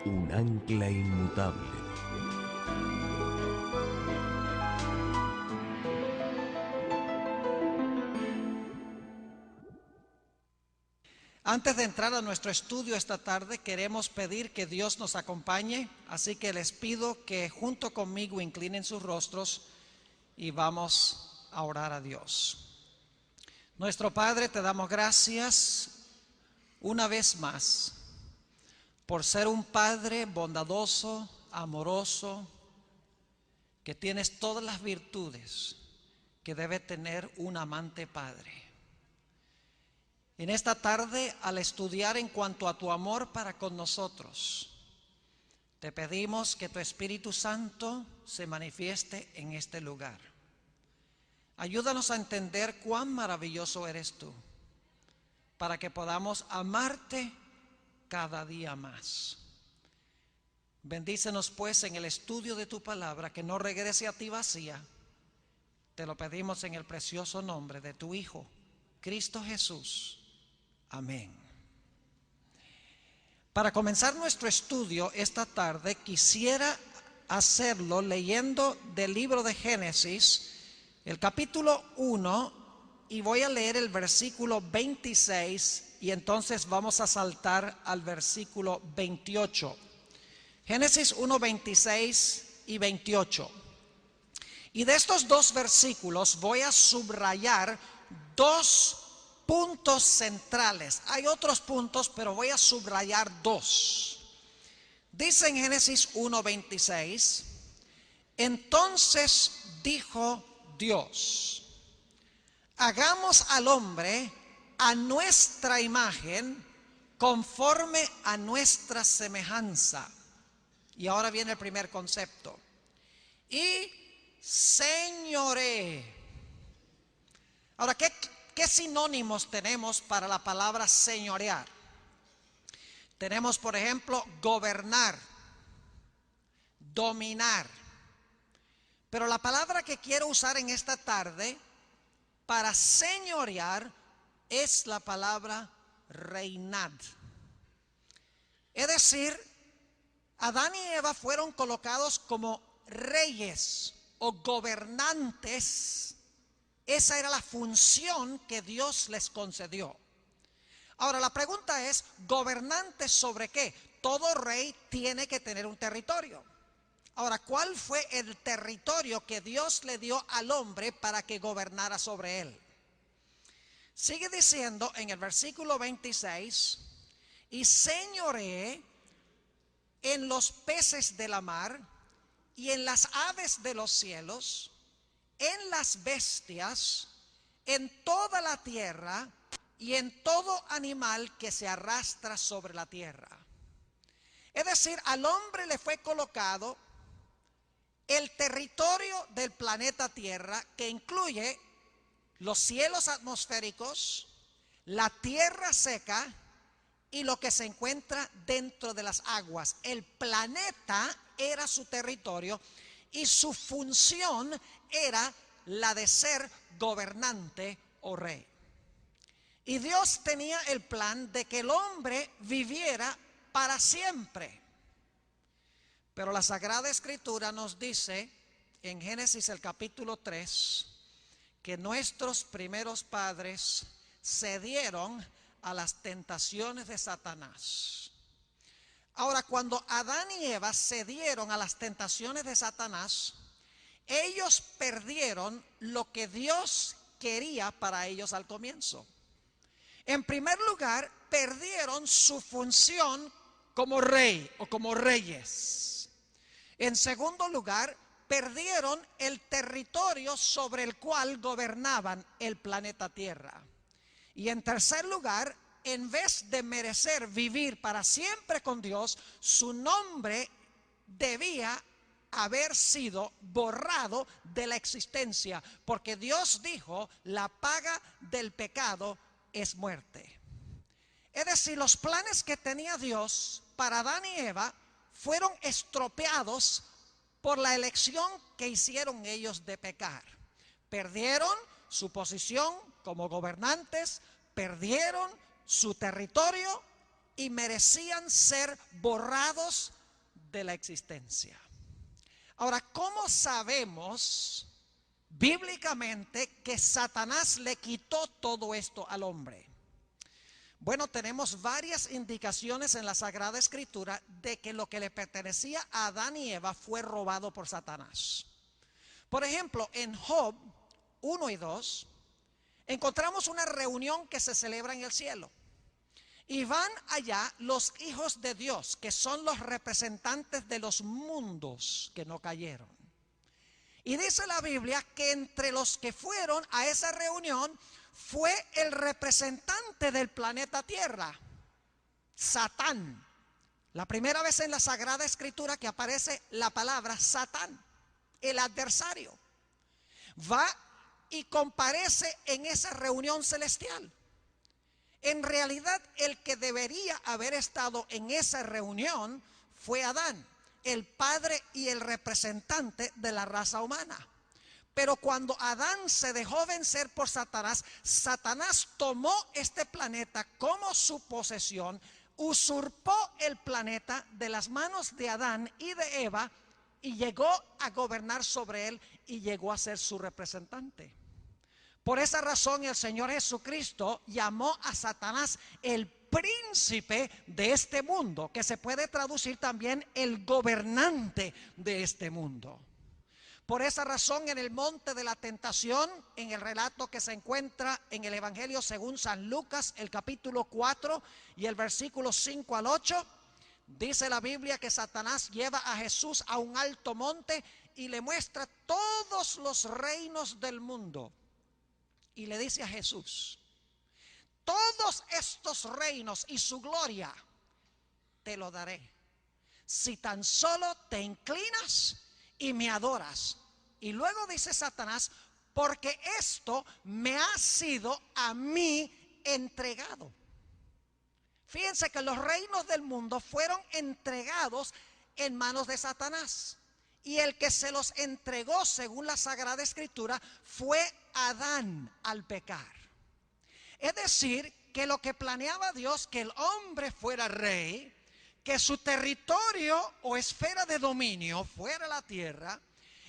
un ancla inmutable. Antes de entrar a nuestro estudio esta tarde, queremos pedir que Dios nos acompañe, así que les pido que junto conmigo inclinen sus rostros y vamos a orar a Dios. Nuestro Padre, te damos gracias una vez más por ser un Padre bondadoso, amoroso, que tienes todas las virtudes que debe tener un amante padre. En esta tarde, al estudiar en cuanto a tu amor para con nosotros, te pedimos que tu Espíritu Santo se manifieste en este lugar. Ayúdanos a entender cuán maravilloso eres tú, para que podamos amarte cada día más. Bendícenos pues en el estudio de tu palabra, que no regrese a ti vacía. Te lo pedimos en el precioso nombre de tu Hijo, Cristo Jesús. Amén. Para comenzar nuestro estudio esta tarde, quisiera hacerlo leyendo del libro de Génesis, el capítulo 1, y voy a leer el versículo 26 y entonces vamos a saltar al versículo 28. Génesis 1, 26 y 28. Y de estos dos versículos voy a subrayar dos puntos centrales. Hay otros puntos, pero voy a subrayar dos. Dice en Génesis 1:26: entonces dijo Dios, hagamos al hombre a nuestra imagen, conforme a nuestra semejanza. Y ahora viene el primer concepto. Y señoree. Ahora, ¿qué sinónimos tenemos para la palabra señorear? Tenemos, por ejemplo, gobernar, dominar. Pero la palabra que quiero usar en esta tarde para señorear es la palabra reinar. Es decir, Adán y Eva fueron colocados como reyes o gobernantes. Esa era la función que Dios les concedió. Ahora la pregunta es, ¿gobernantes sobre qué? Todo rey tiene que tener un territorio. Ahora, ¿cuál fue el territorio que Dios le dio al hombre para que gobernara sobre él? Sigue diciendo en el versículo 26, y señoree en los peces de la mar y en las aves de los cielos, en las bestias, en toda la tierra y en todo animal que se arrastra sobre la tierra. Es decir, al hombre le fue colocado el territorio del planeta Tierra, que incluye los cielos atmosféricos, la tierra seca y lo que se encuentra dentro de las aguas. El planeta era su territorio y su función era la de ser gobernante o rey. Y Dios tenía el plan de que el hombre viviera para siempre. Pero la Sagrada Escritura nos dice en Génesis el capítulo 3 que nuestros primeros padres cedieron a las tentaciones de Satanás. Ahora, cuando Adán y Eva cedieron a las tentaciones de Satanás, ellos perdieron lo que Dios quería para ellos al comienzo. En primer lugar, perdieron su función como rey o como reyes. En segundo lugar, perdieron el territorio sobre el cual gobernaban el planeta Tierra. Y en tercer lugar, en vez de merecer vivir para siempre con Dios, su nombre debía haber sido borrado de la existencia, porque Dios dijo, la paga del pecado es muerte. Es decir, los planes que tenía Dios para Adán y Eva fueron estropeados por la elección que hicieron ellos de pecar. Perdieron su posición como gobernantes, perdieron su territorio y merecían ser borrados de la existencia. Ahora, ¿cómo sabemos bíblicamente que Satanás le quitó todo esto al hombre? Bueno, tenemos varias indicaciones en la Sagrada Escritura de que lo que le pertenecía a Adán y Eva fue robado por Satanás. Por ejemplo, en Job 1 y 2 encontramos una reunión que se celebra en el cielo. Y van allá los hijos de Dios, que son los representantes de los mundos que no cayeron. Y dice la Biblia que entre los que fueron a esa reunión fue el representante del planeta Tierra, Satán. La primera vez en la Sagrada Escritura que aparece la palabra Satán, el adversario. Va y comparece en esa reunión celestial. En realidad, el que debería haber estado en esa reunión fue Adán, el padre y el representante de la raza humana. Pero cuando Adán se dejó vencer por Satanás, Satanás tomó este planeta como su posesión, usurpó el planeta de las manos de Adán y de Eva y llegó a gobernar sobre él y llegó a ser su representante. Por esa razón el Señor Jesucristo llamó a Satanás el príncipe de este mundo, que se puede traducir también el gobernante de este mundo. Por esa razón en el monte de la tentación, en el relato que se encuentra en el Evangelio según San Lucas, el capítulo 4 y el versículo 5 al 8, dice la Biblia que Satanás lleva a Jesús a un alto monte y le muestra todos los reinos del mundo. Y le dice a Jesús: todos estos reinos y su gloria te lo daré, si tan solo te inclinas y me adoras. Y luego dice Satanás: porque esto me ha sido a mí entregado. Fíjense que los reinos del mundo fueron entregados en manos de Satanás. Y el que se los entregó, según la Sagrada Escritura, fue Adán al pecar. Es decir, que lo que planeaba Dios, que el hombre fuera rey, que su territorio o esfera de dominio fuera la tierra,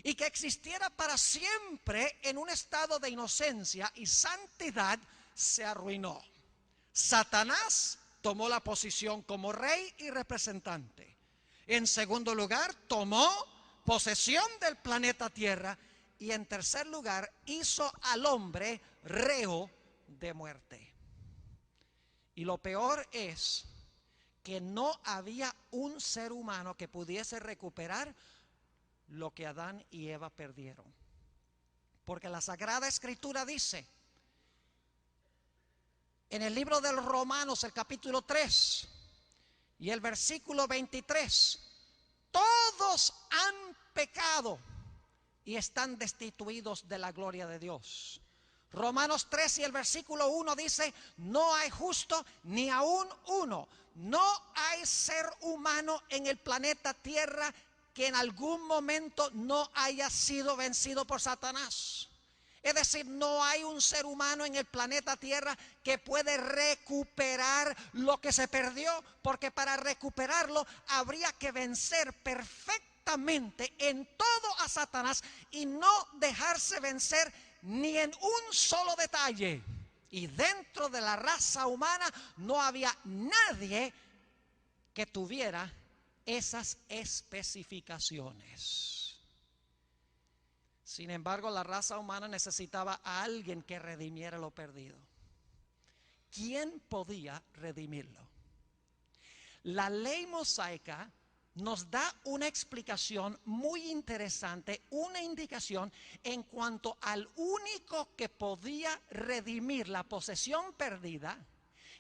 y que existiera para siempre en un estado de inocencia y santidad, se arruinó. Satanás tomó la posición como rey y representante. En segundo lugar, tomó posesión del planeta Tierra. Y en tercer lugar, hizo al hombre reo de muerte. Y lo peor es que no había un ser humano que pudiese recuperar lo que Adán y Eva perdieron. Porque la Sagrada Escritura dice en el libro de los Romanos, el capítulo 3 y el versículo 23, todos han pecado y están destituidos de la gloria de Dios. Romanos 3 y el versículo 1 dice: no hay justo ni aún uno. No hay ser humano en el planeta Tierra que en algún momento no haya sido vencido por Satanás. Es decir, no hay un ser humano en el planeta Tierra que puede recuperar lo que se perdió, porque para recuperarlo habría que vencer perfectamente en todo a Satanás y no dejarse vencer ni en un solo detalle. Y dentro de la raza humana no había nadie que tuviera esas especificaciones. Sin embargo, la raza humana necesitaba a alguien que redimiera lo perdido. ¿Quién podía redimirlo? La ley mosaica nos da una explicación muy interesante, una indicación en cuanto al único que podía redimir la posesión perdida,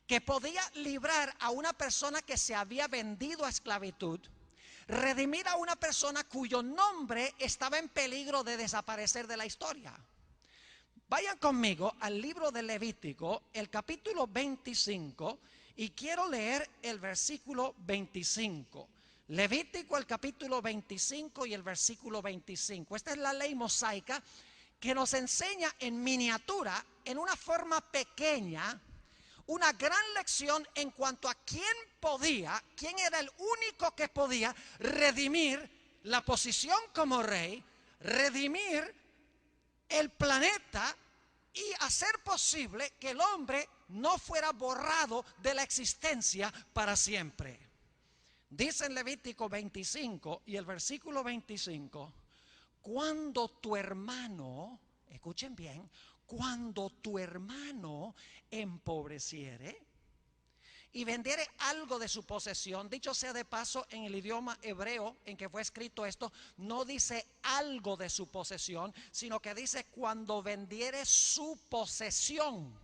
que podía librar a una persona que se había vendido a esclavitud, redimir a una persona cuyo nombre estaba en peligro de desaparecer de la historia. Vayan conmigo al libro de Levítico, el capítulo 25, y quiero leer el versículo 25. Levítico, el capítulo 25 y el versículo 25. Esta es la ley mosaica que nos enseña en miniatura, en una forma pequeña, una gran lección en cuanto a quién era el único que podía redimir la posición como rey, redimir el planeta y hacer posible que el hombre no fuera borrado de la existencia para siempre. Dice en Levítico 25 y el versículo 25, cuando tu hermano, escuchen bien, cuando tu hermano empobreciere y vendiere algo de su posesión, dicho sea de paso, en el idioma hebreo en que fue escrito esto, no dice algo de su posesión, sino que dice cuando vendiere su posesión.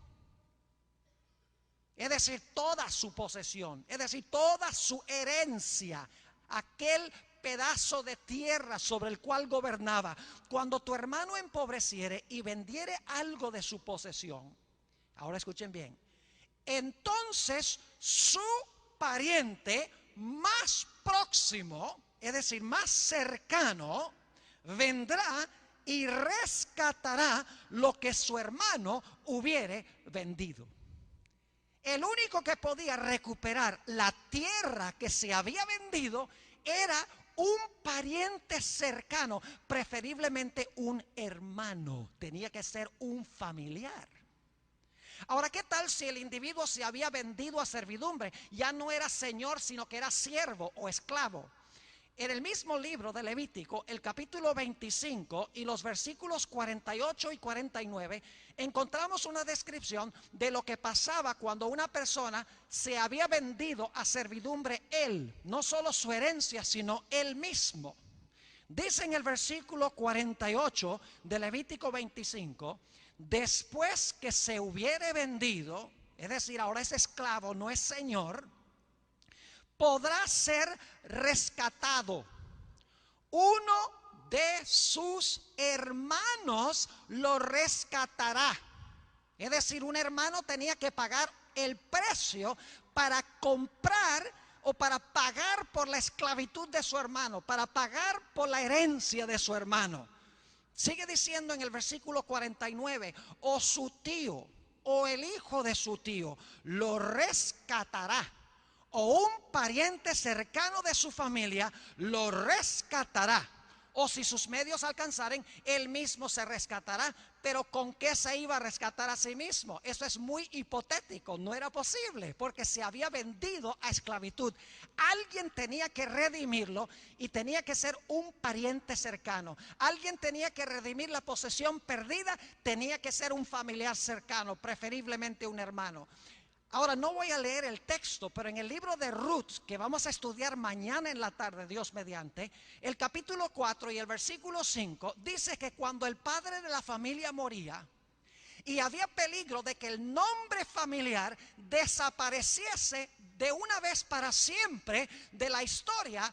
Es decir, toda su posesión, es decir, toda su herencia, aquel pedazo de tierra sobre el cual gobernaba. Cuando tu hermano empobreciere y vendiere algo de su posesión, ahora escuchen bien, entonces su pariente más próximo, es decir, más cercano, vendrá y rescatará lo que su hermano hubiere vendido. El único que podía recuperar la tierra que se había vendido era un pariente cercano, preferiblemente un hermano, tenía que ser un familiar. Ahora, ¿qué tal si el individuo se había vendido a servidumbre? Ya no era señor, sino que era siervo o esclavo. En el mismo libro de Levítico, el capítulo 25 y los versículos 48 y 49, encontramos una descripción de lo que pasaba cuando una persona se había vendido a servidumbre él, no solo su herencia, sino él mismo. Dice en el versículo 48 de Levítico 25, después que se hubiere vendido, es decir, ahora es esclavo, no es señor, podrá ser rescatado. Uno de sus hermanos lo rescatará. Es decir, un hermano tenía que pagar el precio para comprar o para pagar por la esclavitud de su hermano, para pagar por la herencia de su hermano. Sigue diciendo en el versículo 49, o su tío o el hijo de su tío lo rescatará, o un pariente cercano de su familia lo rescatará, o si sus medios alcanzaren, él mismo se rescatará. Pero ¿con qué se iba a rescatar a sí mismo? Eso es muy hipotético, no era posible, porque se había vendido a esclavitud. Alguien tenía que redimirlo y tenía que ser un pariente cercano. Alguien tenía que redimir la posesión perdida, tenía que ser un familiar cercano, preferiblemente un hermano. Ahora no voy a leer el texto, pero en el libro de Ruth, que vamos a estudiar mañana en la tarde, Dios mediante, el capítulo 4 y el versículo 5 dice que cuando el padre de la familia moría y había peligro de que el nombre familiar desapareciese de una vez para siempre de la historia,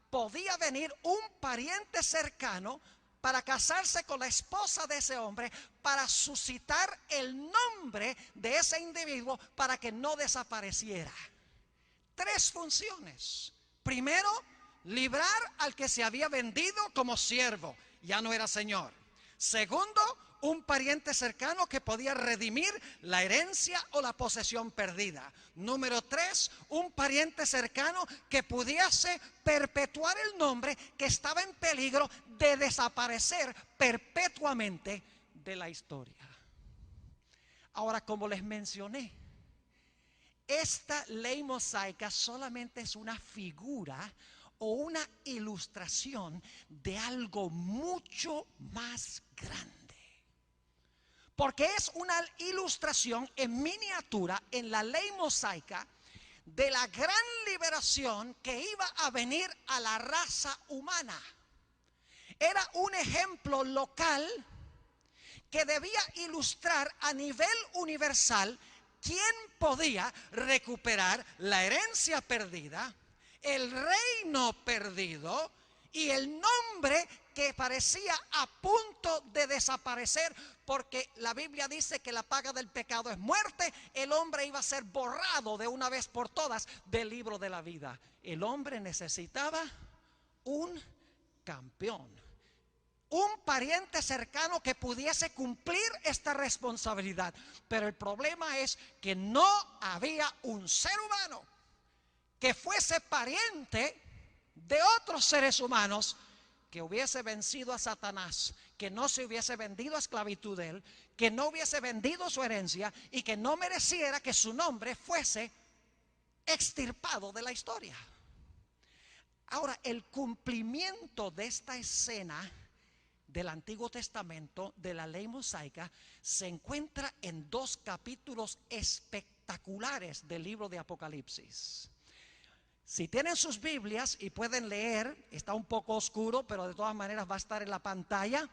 podía venir un pariente cercano para casarse con la esposa de ese hombre, para suscitar el nombre de ese individuo para que no desapareciera. Tres funciones. Primero, librar al que se había vendido como siervo, ya no era señor. Segundo, un pariente cercano que podía redimir la herencia o la posesión perdida. Número 3, un pariente cercano que pudiese perpetuar el nombre que estaba en peligro de desaparecer perpetuamente de la historia. Ahora, como les mencioné, esta ley mosaica solamente es una figura o una ilustración de algo mucho más grande. Porque es una ilustración en miniatura en la ley mosaica de la gran liberación que iba a venir a la raza humana. Era un ejemplo local que debía ilustrar a nivel universal quién podía recuperar la herencia perdida, el reino perdido y el nombre que parecía a punto de desaparecer, porque la Biblia dice que la paga del pecado es muerte. El hombre iba a ser borrado de una vez por todas del libro de la vida. El hombre necesitaba un campeón, un pariente cercano que pudiese cumplir esta responsabilidad. Pero el problema es que no había un ser humano que fuese pariente de otros seres humanos que hubiese vencido a Satanás, que no se hubiese vendido a esclavitud de él, que no hubiese vendido su herencia y que no mereciera que su nombre fuese extirpado de la historia. Ahora, el cumplimiento de esta escena del Antiguo Testamento, de la ley mosaica, se encuentra en 2 capítulos espectaculares del libro de Apocalipsis. Si tienen sus Biblias y pueden leer, está un poco oscuro, pero de todas maneras va a estar en la pantalla.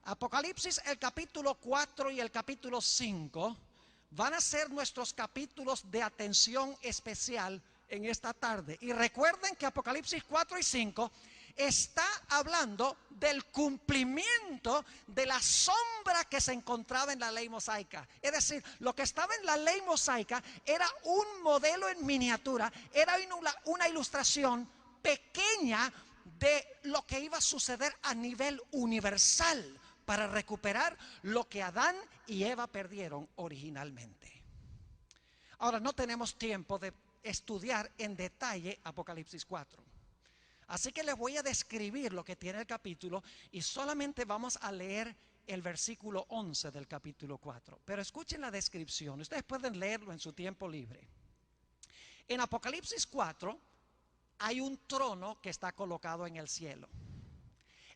Apocalipsis, el capítulo 4 y el capítulo 5 van a ser nuestros capítulos de atención especial en esta tarde. Y recuerden que Apocalipsis 4 y 5 está hablando del cumplimiento de la sombra que se encontraba en la ley mosaica. Es decir, lo que estaba en la ley mosaica era un modelo en miniatura, era una ilustración pequeña de lo que iba a suceder a nivel universal para recuperar lo que Adán y Eva perdieron originalmente. Ahora, no tenemos tiempo de estudiar en detalle Apocalipsis 4. Así que les voy a describir lo que tiene el capítulo y solamente vamos a leer el versículo 11 del capítulo 4. Pero escuchen la descripción, ustedes pueden leerlo en su tiempo libre. En Apocalipsis 4 hay un trono que está colocado en el cielo.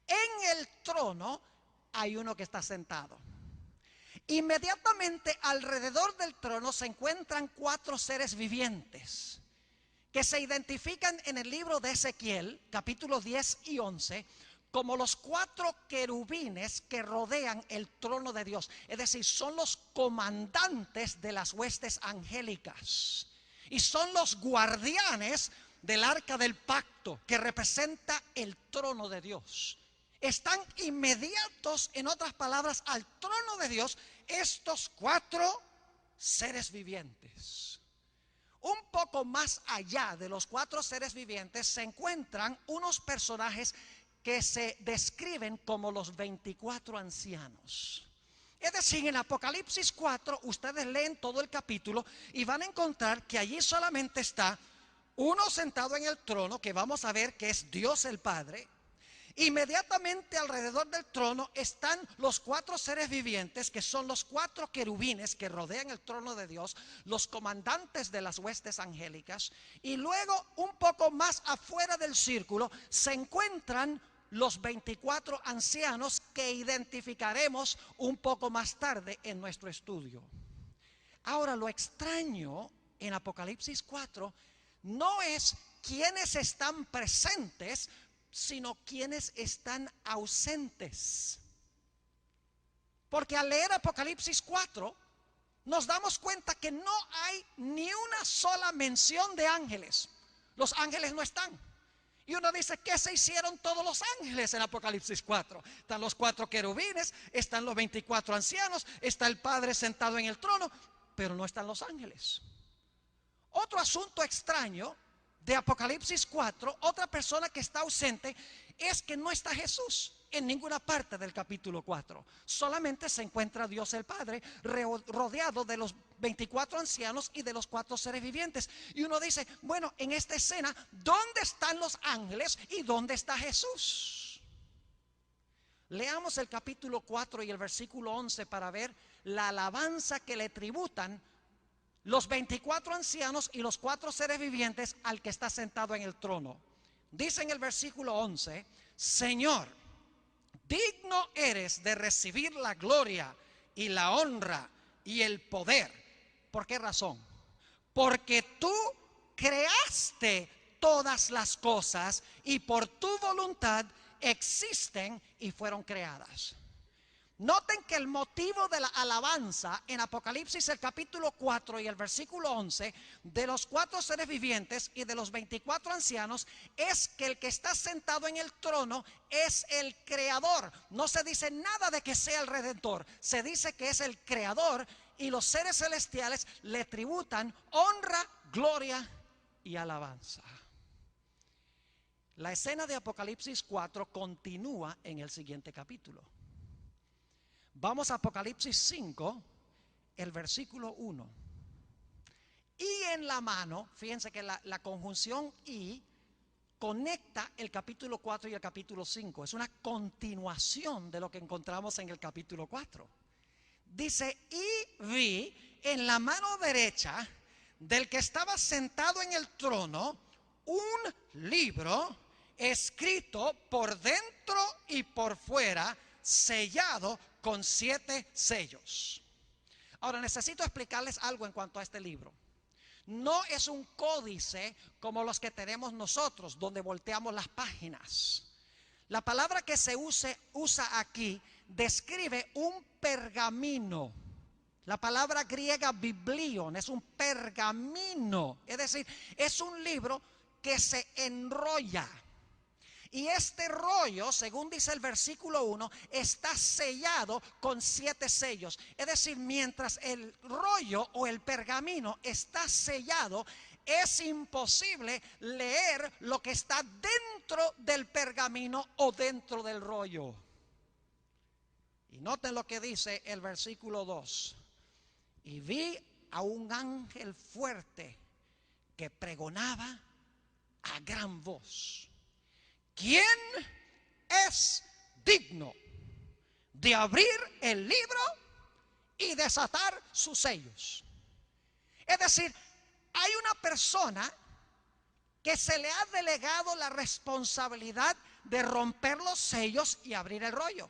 En el trono hay uno que está sentado. Inmediatamente alrededor del trono se encuentran 4 seres vivientes que se identifican en el libro de Ezequiel, capítulos 10 y 11, como los 4 querubines que rodean el trono de Dios. Es decir, son los comandantes de las huestes angélicas y son los guardianes del arca del pacto que representa el trono de Dios. Están inmediatos, en otras palabras, al trono de Dios estos 4 seres vivientes. Un poco más allá de los 4 seres vivientes se encuentran unos personajes que se describen como los 24 ancianos. Es decir, en Apocalipsis 4 ustedes leen todo el capítulo y van a encontrar que allí solamente está uno sentado en el trono, que vamos a ver que es Dios el Padre. Inmediatamente alrededor del trono están los 4 seres vivientes, que son los 4 querubines que rodean el trono de Dios, los comandantes de las huestes angélicas. Y luego, un poco más afuera del círculo, se encuentran los 24 ancianos que identificaremos un poco más tarde en nuestro estudio. Ahora, lo extraño en Apocalipsis 4 no es quienes están presentes, sino quienes están ausentes. Porque al leer Apocalipsis 4 nos damos cuenta que no hay ni una sola mención de ángeles. Los ángeles no están. Y uno dice, ¿qué se hicieron todos los ángeles en Apocalipsis 4? Están los 4 querubines, están los 24 ancianos, está el Padre sentado en el trono, pero no están los ángeles. Otro asunto extraño de Apocalipsis 4, otra persona que está ausente, es que no está Jesús en ninguna parte del capítulo 4. Solamente se encuentra Dios el Padre rodeado de los 24 ancianos y de los 4 seres vivientes. Y uno dice, bueno, en esta escena, ¿dónde están los ángeles y dónde está Jesús? Leamos el capítulo 4 y el versículo 11 para ver la alabanza que le tributan los 24 ancianos y los 4 seres vivientes al que está sentado en el trono. Dice en el versículo 11, Señor, digno eres de recibir la gloria y la honra y el poder. ¿Por qué razón? Porque tú creaste todas las cosas y por tu voluntad existen y fueron creadas. Noten que el motivo de la alabanza en Apocalipsis el capítulo 4 y el versículo 11 de los 4 seres vivientes y de los 24 ancianos es que el que está sentado en el trono es el creador. No se dice nada de que sea el redentor, se dice que es el creador, y los seres celestiales le tributan honra, gloria y alabanza. La escena de Apocalipsis 4 continúa en el siguiente capítulo. Vamos a Apocalipsis 5, el versículo 1. Y en la mano, fíjense que la conjunción y conecta el capítulo 4 y el capítulo 5. Es una continuación de lo que encontramos en el capítulo 4. Dice, y vi en la mano derecha del que estaba sentado en el trono un libro escrito por dentro y por fuera, sellado con 7 sellos. Ahora necesito explicarles algo en cuanto a este libro. No es un códice como los que tenemos nosotros, donde volteamos las páginas. La palabra que se usa aquí describe un pergamino. La palabra griega biblion es un pergamino, es decir, es un libro que se enrolla. Y este rollo, según dice el versículo 1, está sellado con 7 sellos. Es decir, mientras el rollo o el pergamino está sellado, es imposible leer lo que está dentro del pergamino o dentro del rollo. Y noten lo que dice el versículo 2. Y vi a un ángel fuerte que pregonaba a gran voz: ¿quién es digno de abrir el libro y desatar sus sellos? Es decir, hay una persona que se le ha delegado la responsabilidad de romper los sellos y abrir el rollo.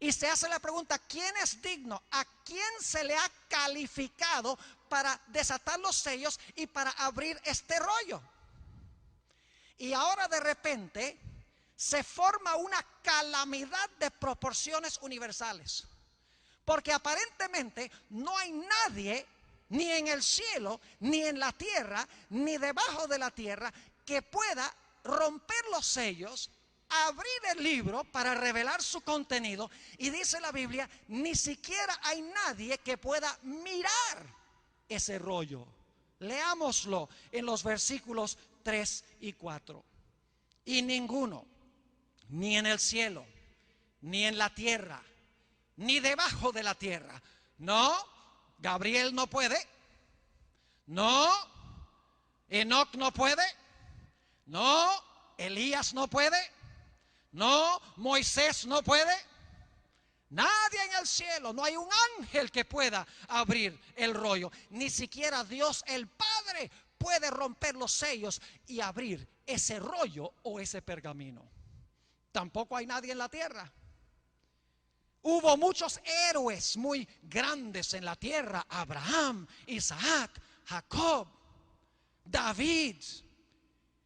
Y se hace la pregunta, ¿quién es digno? ¿A quién se le ha calificado para desatar los sellos y para abrir este rollo? Y ahora de repente se forma una calamidad de proporciones universales. Porque aparentemente no hay nadie, ni en el cielo, ni en la tierra, ni debajo de la tierra, que pueda romper los sellos, abrir el libro para revelar su contenido. Y dice la Biblia, ni siquiera hay nadie que pueda mirar ese rollo. Leámoslo en los versículos 3 y 4. Y ninguno, ni en el cielo, ni en la tierra, ni debajo de la tierra. No, Gabriel no puede. No, Enoc no puede. No, Elías no puede. No, Moisés no puede. Nadie en el cielo, no hay un ángel que pueda abrir el rollo. Ni siquiera Dios el Padre puede romper los sellos y abrir ese rollo o ese pergamino. Tampoco hay nadie en la tierra. Hubo muchos héroes muy grandes en la tierra: Abraham, Isaac, Jacob, David,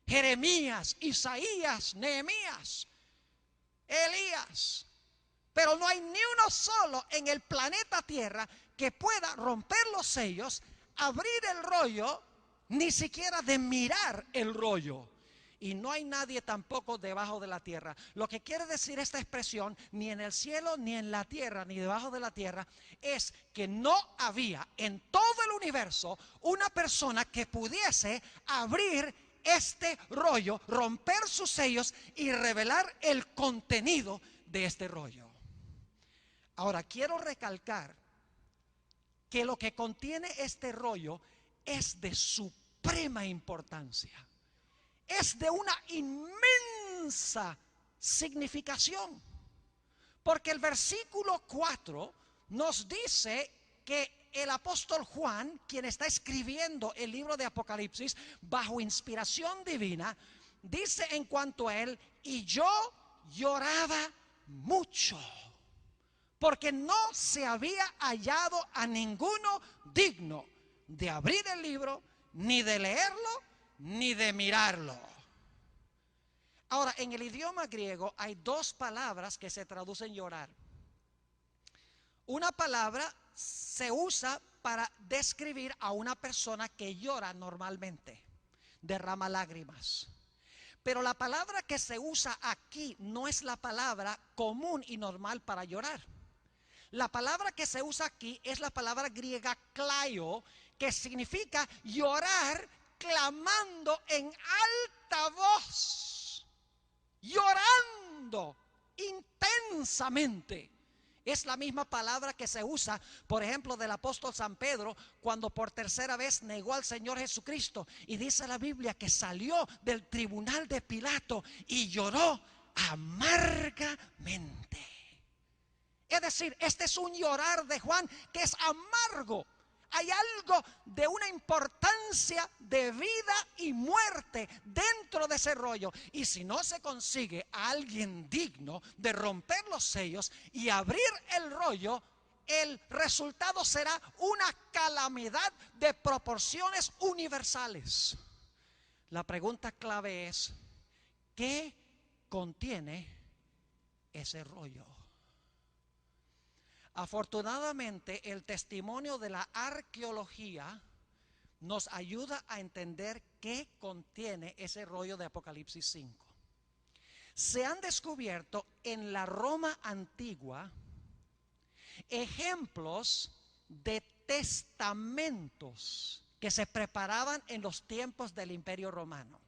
Jeremías, Isaías, Nehemías, Elías. Pero no hay ni uno solo en el planeta Tierra que pueda romper los sellos, abrir el rollo, ni siquiera de mirar el rollo. Y no hay nadie tampoco debajo de la tierra. Lo que quiere decir esta expresión, ni en el cielo, ni en la tierra, ni debajo de la tierra, es que no había en todo el universo una persona que pudiese abrir este rollo, romper sus sellos y revelar el contenido de este rollo. Ahora, quiero recalcar que lo que contiene este rollo es de suprema importancia. Es de una inmensa significación. Porque el versículo 4 nos dice que el apóstol Juan, quien está escribiendo el libro de Apocalipsis bajo inspiración divina, dice en cuanto a él: y yo lloraba mucho, porque no se había hallado a ninguno digno de abrir el libro, ni de leerlo, ni de mirarlo. Ahora, en el idioma griego hay 2 palabras que se traducen llorar. Una palabra se usa para describir a una persona que llora normalmente, derrama lágrimas. Pero la palabra que se usa aquí no es la palabra común y normal para llorar. La palabra que se usa aquí es la palabra griega klaio, que significa llorar clamando en alta voz. llorando intensamente. Es la misma palabra que se usa, por ejemplo, del apóstol San Pedro, cuando por tercera vez negó al Señor Jesucristo. Y dice la Biblia que salió del tribunal de Pilato y lloró amargamente. Es decir, este es un llorar de Juan que es amargo. Hay algo de una importancia de vida y muerte dentro de ese rollo. Y si no se consigue a alguien digno de romper los sellos y abrir el rollo, el resultado será una calamidad de proporciones universales. La pregunta clave es, ¿qué contiene ese rollo? Afortunadamente, el testimonio de la arqueología nos ayuda a entender qué contiene ese rollo de Apocalipsis 5. Se han descubierto en la Roma antigua ejemplos de testamentos que se preparaban en los tiempos del Imperio Romano.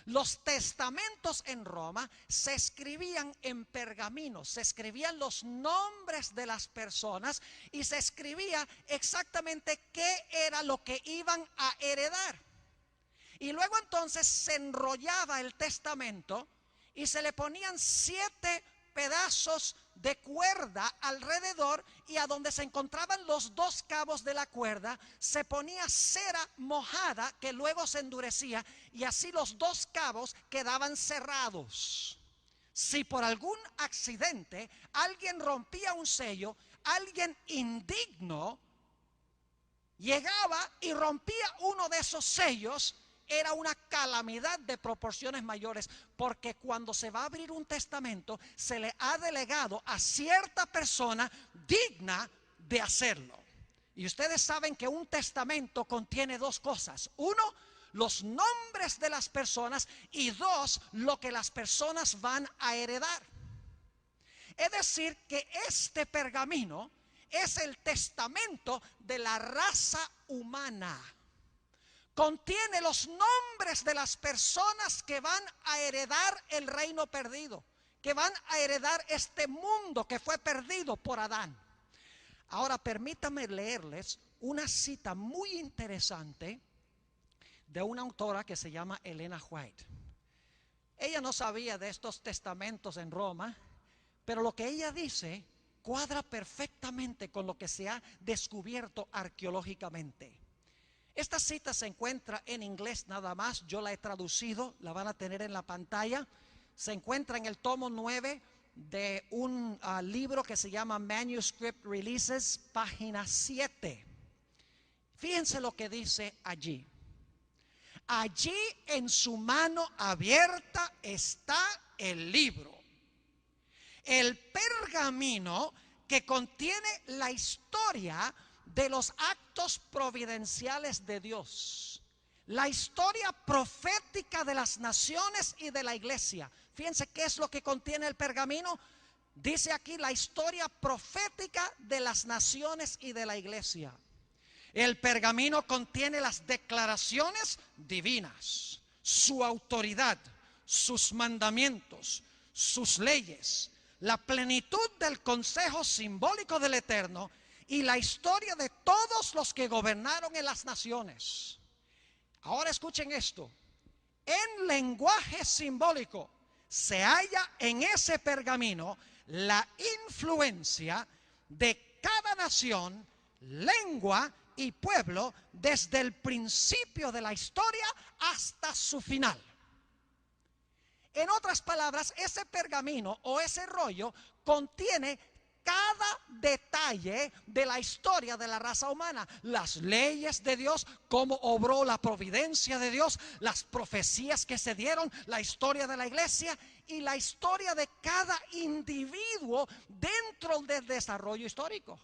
Los testamentos en Roma se escribían en pergaminos, se escribían los nombres de las personas y se escribía exactamente qué era lo que iban a heredar. Y luego entonces se enrollaba el testamento y se le ponían 7 pedazos de cuerda alrededor, y a donde se encontraban los 2 cabos de la cuerda se ponía cera mojada que luego se endurecía, y así los 2 cabos quedaban cerrados. Si por algún accidente alguien rompía un sello, alguien indigno llegaba y rompía uno de esos sellos, era una calamidad de proporciones mayores, porque cuando se va a abrir un testamento se le ha delegado a cierta persona digna de hacerlo. Y ustedes saben que un testamento contiene 2 cosas: 1, los nombres de las personas, y 2, lo que las personas van a heredar. Es decir, que este pergamino es el testamento de la raza humana. Contiene los nombres de las personas que van a heredar el reino perdido, que van a heredar este mundo que fue perdido por Adán. Ahora permítanme leerles una cita muy interesante de una autora que se llama Elena White. Ella no sabía de estos testamentos en Roma, pero lo que ella dice cuadra perfectamente con lo que se ha descubierto arqueológicamente. Esta cita se encuentra en inglés nada más, yo la he traducido, la van a tener en la pantalla. Se encuentra en el tomo 9 de un libro que se llama Manuscript Releases, página 7. Fíjense lo que dice allí. Allí en su mano abierta está el libro, el pergamino que contiene la historia de los actos providenciales de Dios, la historia profética de las naciones y de la iglesia. Fíjense qué es lo que contiene el pergamino. Dice aquí la historia profética de las naciones y de la iglesia. El pergamino contiene las declaraciones divinas, su autoridad, sus mandamientos, sus leyes, la plenitud del consejo simbólico del Eterno y la historia de todos los que gobernaron en las naciones. Ahora escuchen esto. En lenguaje simbólico se halla en ese pergamino la influencia de cada nación, lengua y pueblo desde el principio de la historia hasta su final. En otras palabras, ese pergamino o ese rollo contiene cada detalle de la historia de la raza humana, las leyes de Dios, cómo obró la providencia de Dios, las profecías que se dieron, la historia de la iglesia y la historia de cada individuo dentro del desarrollo histórico.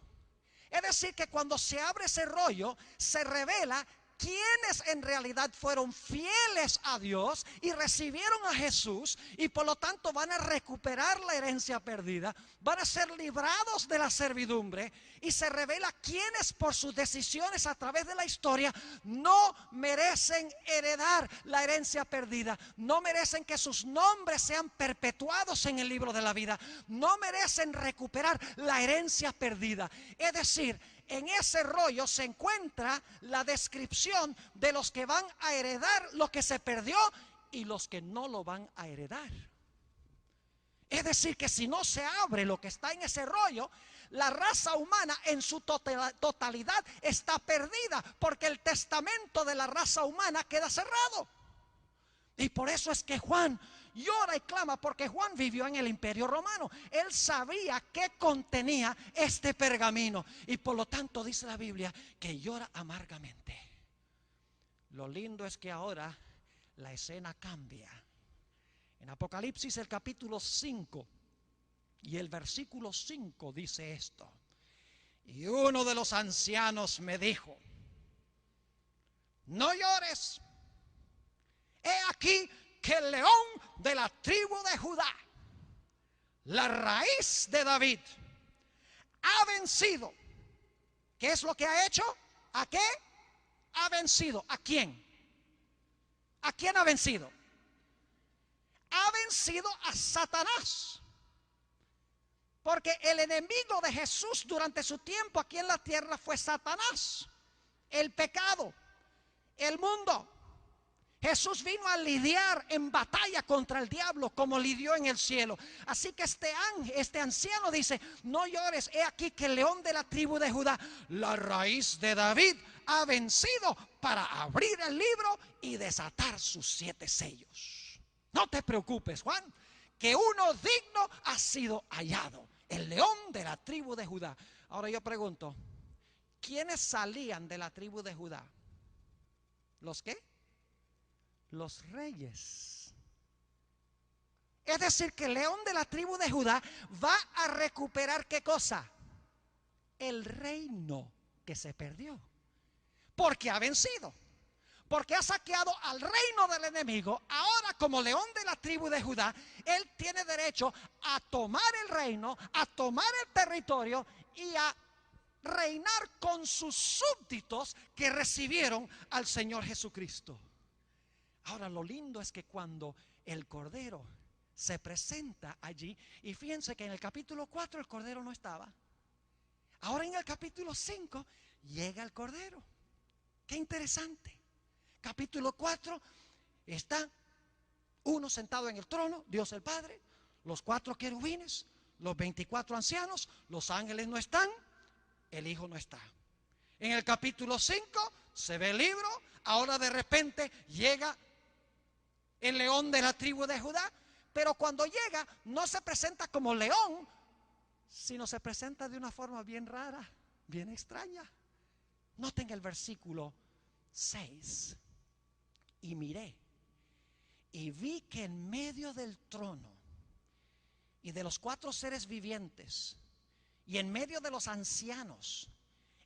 Es decir, que cuando se abre ese rollo, se revela quienes en realidad fueron fieles a Dios y recibieron a Jesús y por lo tanto van a recuperar la herencia perdida, van a ser librados de la servidumbre, y se revela quienes por sus decisiones a través de la historia no merecen heredar la herencia perdida, no merecen que sus nombres sean perpetuados en el libro de la vida, no merecen recuperar la herencia perdida. Es decir, en ese rollo se encuentra la descripción de los que van a heredar lo que se perdió y los que no lo van a heredar. Es decir, que si no se abre lo que está en ese rollo, la raza humana en su totalidad está perdida, porque el testamento de la raza humana queda cerrado. Y por eso es que Juan llora y clama, porque Juan vivió en el Imperio Romano. Él sabía qué contenía este pergamino y por lo tanto dice la Biblia que llora amargamente. Lo lindo es que ahora la escena cambia. En Apocalipsis el capítulo 5 y el versículo 5 dice esto: y uno de los ancianos me dijo: no llores, he aquí que el león de la tribu de Judá, la raíz de David, ha vencido. ¿Qué es lo que ha hecho? ¿A qué? Ha vencido. ¿A quién? ¿A quién ha vencido? Ha vencido a Satanás. Porque el enemigo de Jesús durante su tiempo aquí en la tierra fue Satanás, el pecado, el mundo. Jesús vino a lidiar en batalla contra el diablo como lidió en el cielo. Así que este anciano dice: no llores, he aquí que el león de la tribu de Judá, la raíz de David, ha vencido para abrir el libro y desatar sus 7 sellos. No te preocupes, Juan, que uno digno ha sido hallado, el león de la tribu de Judá. Ahora yo pregunto, ¿quiénes salían de la tribu de Judá? ¿Los qué? Los reyes. Es decir, que el león de la tribu de Judá va a recuperar ¿qué cosa? El reino que se perdió, porque ha vencido, porque ha saqueado al reino del enemigo. Ahora, como león de la tribu de Judá, él tiene derecho a tomar el reino, a tomar el territorio y a reinar con sus súbditos que recibieron al Señor Jesucristo. Ahora, lo lindo es que cuando el Cordero se presenta allí, y fíjense que en el capítulo 4 el Cordero no estaba. Ahora en el capítulo 5 llega el Cordero. Qué interesante. Capítulo 4 está uno sentado en el trono, Dios el Padre, los 4 querubines, los 24 ancianos, los ángeles no están, el Hijo no está. En el capítulo 5 se ve el libro. Ahora de repente llega el león de la tribu de Judá, pero cuando llega no se presenta como león, sino se presenta de una forma bien rara, bien extraña. Noten el versículo 6. Y miré y vi que en medio del trono y de los 4 seres vivientes y en medio de los ancianos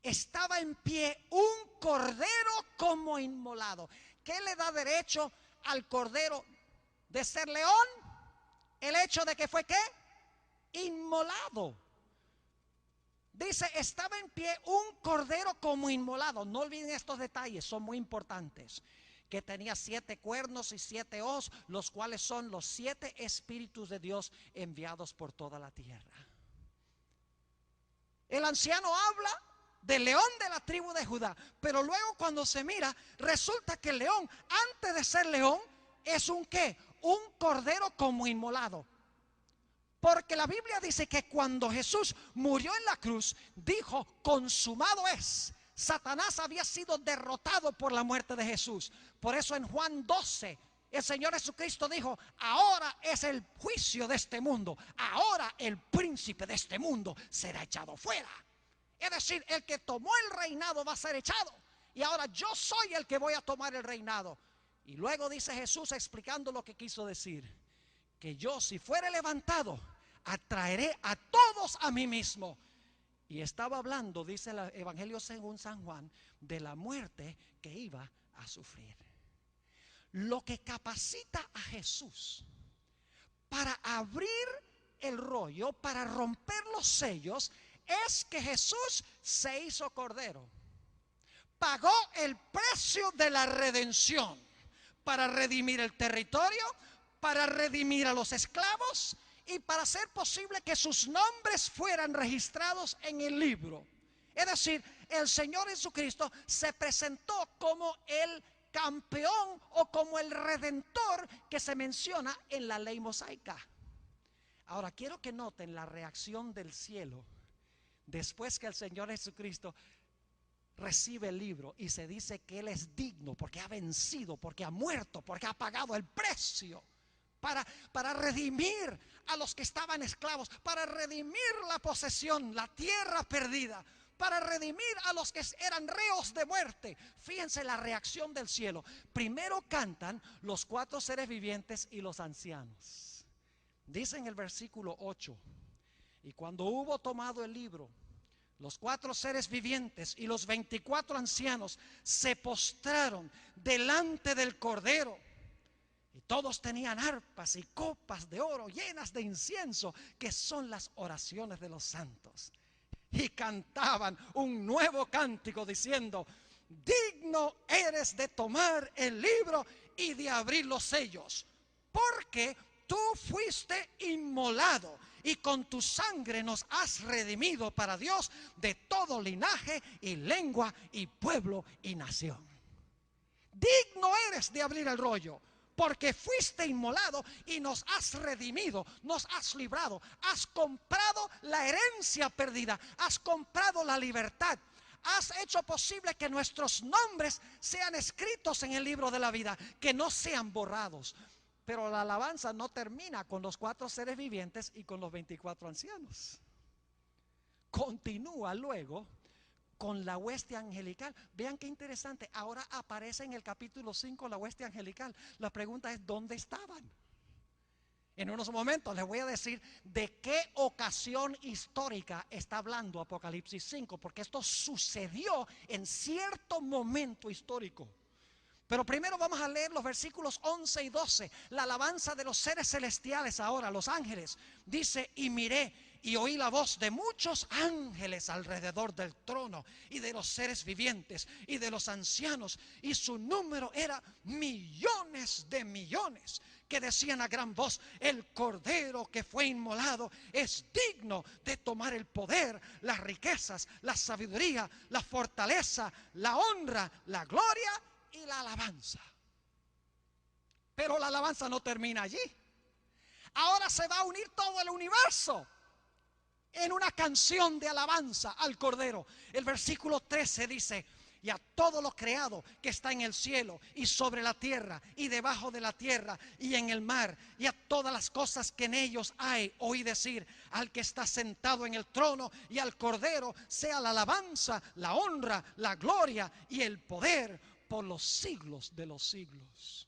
estaba en pie un cordero como inmolado. ¿Qué le da derecho al cordero de ser león? El hecho de que fue ¿qué? Inmolado. Dice, estaba en pie un cordero como inmolado. No olviden estos detalles, son muy importantes. Que tenía 7 cuernos y 7 ojos, los cuales son los 7 espíritus de Dios enviados por toda la tierra. El anciano habla del león de la tribu de Judá, pero luego cuando se mira, resulta que el león, antes de ser león, es un ¿qué? Un cordero como inmolado. Porque la Biblia dice que cuando Jesús murió en la cruz, dijo, consumado es. Satanás había sido derrotado por la muerte de Jesús. Por eso en Juan 12, el Señor Jesucristo dijo, ahora es el juicio de este mundo. Ahora el príncipe de este mundo será echado fuera. Es decir, el que tomó el reinado va a ser echado. Y ahora yo soy el que voy a tomar el reinado. Y luego dice Jesús explicando lo que quiso decir. Que yo, si fuere levantado, atraeré a todos a mí mismo. Y estaba hablando, dice el Evangelio según San Juan, de la muerte que iba a sufrir. Lo que capacita a Jesús para abrir el rollo, para romper los sellos, es que Jesús se hizo cordero. Pagó el precio de la redención para redimir el territorio, para redimir a los esclavos y para hacer posible que sus nombres fueran registrados en el libro. Es decir, el Señor Jesucristo se presentó como el campeón o como el redentor que se menciona en la ley mosaica. Ahora quiero que noten la reacción del cielo después que el Señor Jesucristo recibe el libro y se dice que Él es digno porque ha vencido, porque ha muerto, porque ha pagado el precio para redimir a los que estaban esclavos, para redimir la posesión, la tierra perdida, para redimir a los que eran reos de muerte. Fíjense la reacción del cielo. Primero cantan los 4 seres vivientes y los ancianos. Dice en el versículo 8: y cuando hubo tomado el libro, los 4 seres vivientes y los 24 ancianos se postraron delante del Cordero. Y todos tenían arpas y copas de oro llenas de incienso, que son las oraciones de los santos. Y cantaban un nuevo cántico diciendo: digno eres de tomar el libro y de abrir los sellos, porque tú fuiste inmolado y con tu sangre nos has redimido para Dios de todo linaje y lengua y pueblo y nación. Digno eres de abrir el rollo, porque fuiste inmolado y nos has redimido, nos has librado, has comprado la herencia perdida, has comprado la libertad, has hecho posible que nuestros nombres sean escritos en el libro de la vida, que no sean borrados. Pero la alabanza no termina con los 4 seres vivientes y con los 24 ancianos. Continúa luego con la hueste angelical. Vean qué interesante. Ahora aparece en el capítulo 5 la hueste angelical. La pregunta es: ¿dónde estaban? En unos momentos les voy a decir de qué ocasión histórica está hablando Apocalipsis 5, porque esto sucedió en cierto momento histórico. Pero primero vamos a leer los versículos 11 y 12, la alabanza de los seres celestiales ahora, los ángeles. Dice: y miré y oí la voz de muchos ángeles alrededor del trono y de los seres vivientes y de los ancianos, y su número era millones de millones, que decían a gran voz: el Cordero que fue inmolado es digno de tomar el poder, las riquezas, la sabiduría, la fortaleza, la honra, la gloria y la alabanza. Pero la alabanza no termina allí. Ahora se va a unir todo el universo en una canción de alabanza al Cordero. El versículo 13 dice: y a todo lo creado que está en el cielo y sobre la tierra y debajo de la tierra y en el mar, y a todas las cosas que en ellos hay, oí decir: al que está sentado en el trono y al Cordero sea la alabanza, la honra, la gloria y el poder por los siglos de los siglos.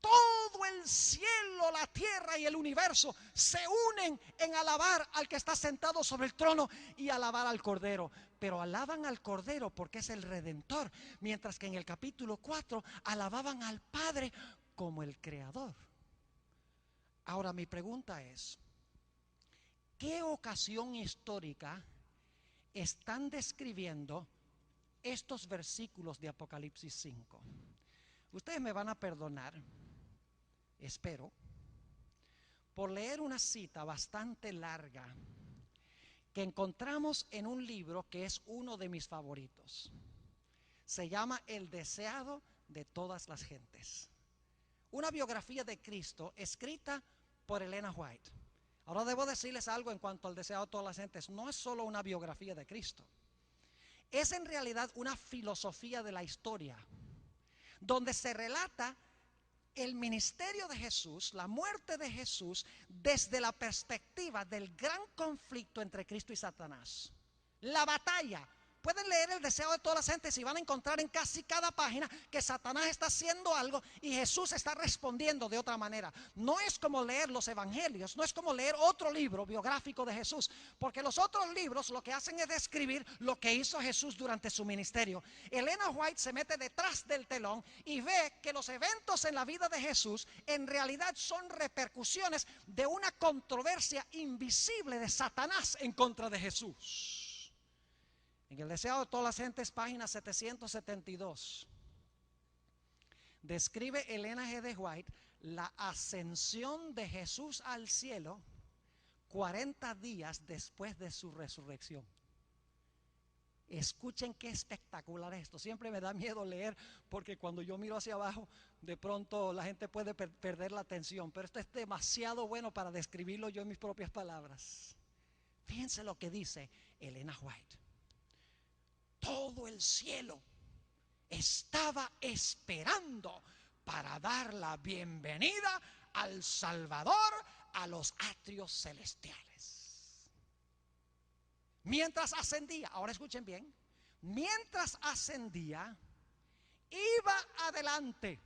Todo el cielo, la tierra y el universo se unen en alabar al que está sentado sobre el trono y alabar al Cordero. Pero alaban al Cordero porque es el Redentor, mientras que en el capítulo 4 alababan al Padre como el Creador. Ahora mi pregunta es: ¿qué ocasión histórica están describiendo estos versículos de Apocalipsis 5? Ustedes me van a perdonar, espero, por leer una cita bastante larga que encontramos en un libro que es uno de mis favoritos. Se llama El deseado de todas las gentes, una biografía de Cristo escrita por Elena White. Ahora debo decirles algo en cuanto al deseado de todas las gentes. No es solo una biografía de Cristo, es en realidad una filosofía de la historia, donde se relata el ministerio de Jesús, la muerte de Jesús, desde la perspectiva del gran conflicto entre Cristo y Satanás. La batalla pueden leer El deseo de todas las gentes y van a encontrar en casi cada página que Satanás está haciendo algo y Jesús está respondiendo de otra manera. No es como leer los evangelios, no es como leer otro libro biográfico de Jesús, porque los otros libros lo que hacen es describir lo que hizo Jesús durante su ministerio. Elena White se mete detrás del telón y ve que los eventos en la vida de Jesús en realidad son repercusiones de una controversia invisible de Satanás en contra de Jesús. En El deseo de todas las gentes, página 772, describe Elena G. de White la ascensión de Jesús al cielo 40 días después de su resurrección. Escuchen qué espectacular es esto. Siempre me da miedo leer, porque cuando yo miro hacia abajo, de pronto la gente puede perder la atención. Pero esto es demasiado bueno para describirlo yo en mis propias palabras. Fíjense lo que dice Elena White. Todo el cielo estaba esperando para dar la bienvenida al Salvador a los atrios celestiales. Mientras ascendía, ahora escuchen bien, mientras ascendía, iba adelante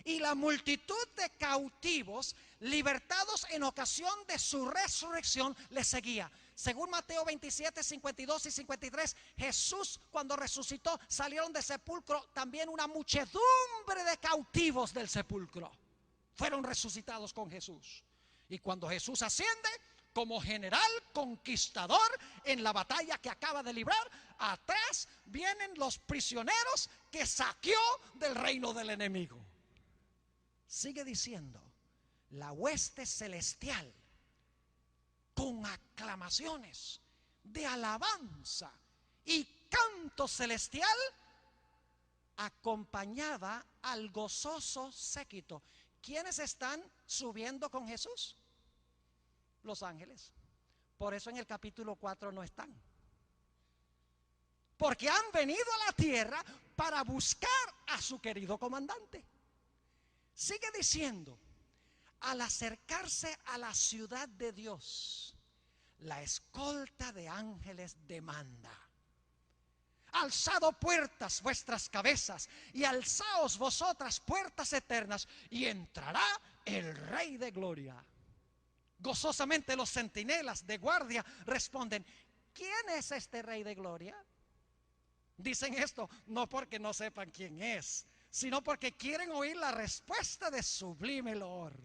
y la multitud de cautivos libertados en ocasión de su resurrección le seguía. Según Mateo 27, 52 y 53, Jesús cuando resucitó salieron del sepulcro también una muchedumbre de cautivos del sepulcro. Fueron resucitados con Jesús. Y cuando Jesús asciende como general conquistador en la batalla que acaba de librar, atrás vienen los prisioneros que saqueó del reino del enemigo. Sigue diciendo, la hueste celestial con aclamaciones de alabanza y canto celestial acompañaba al gozoso séquito. ¿Quiénes están subiendo con Jesús? Los ángeles. Por eso en el capítulo 4 no están, porque han venido a la tierra para buscar a su querido comandante. Sigue diciendo, al acercarse a la ciudad de Dios, la escolta de ángeles demanda: alzado puertas vuestras cabezas y alzaos vosotras puertas eternas, y entrará el Rey de gloria. Gozosamente los centinelas de guardia responden: ¿quién es este Rey de gloria? Dicen esto no porque no sepan quién es, sino porque quieren oír la respuesta de sublime loor.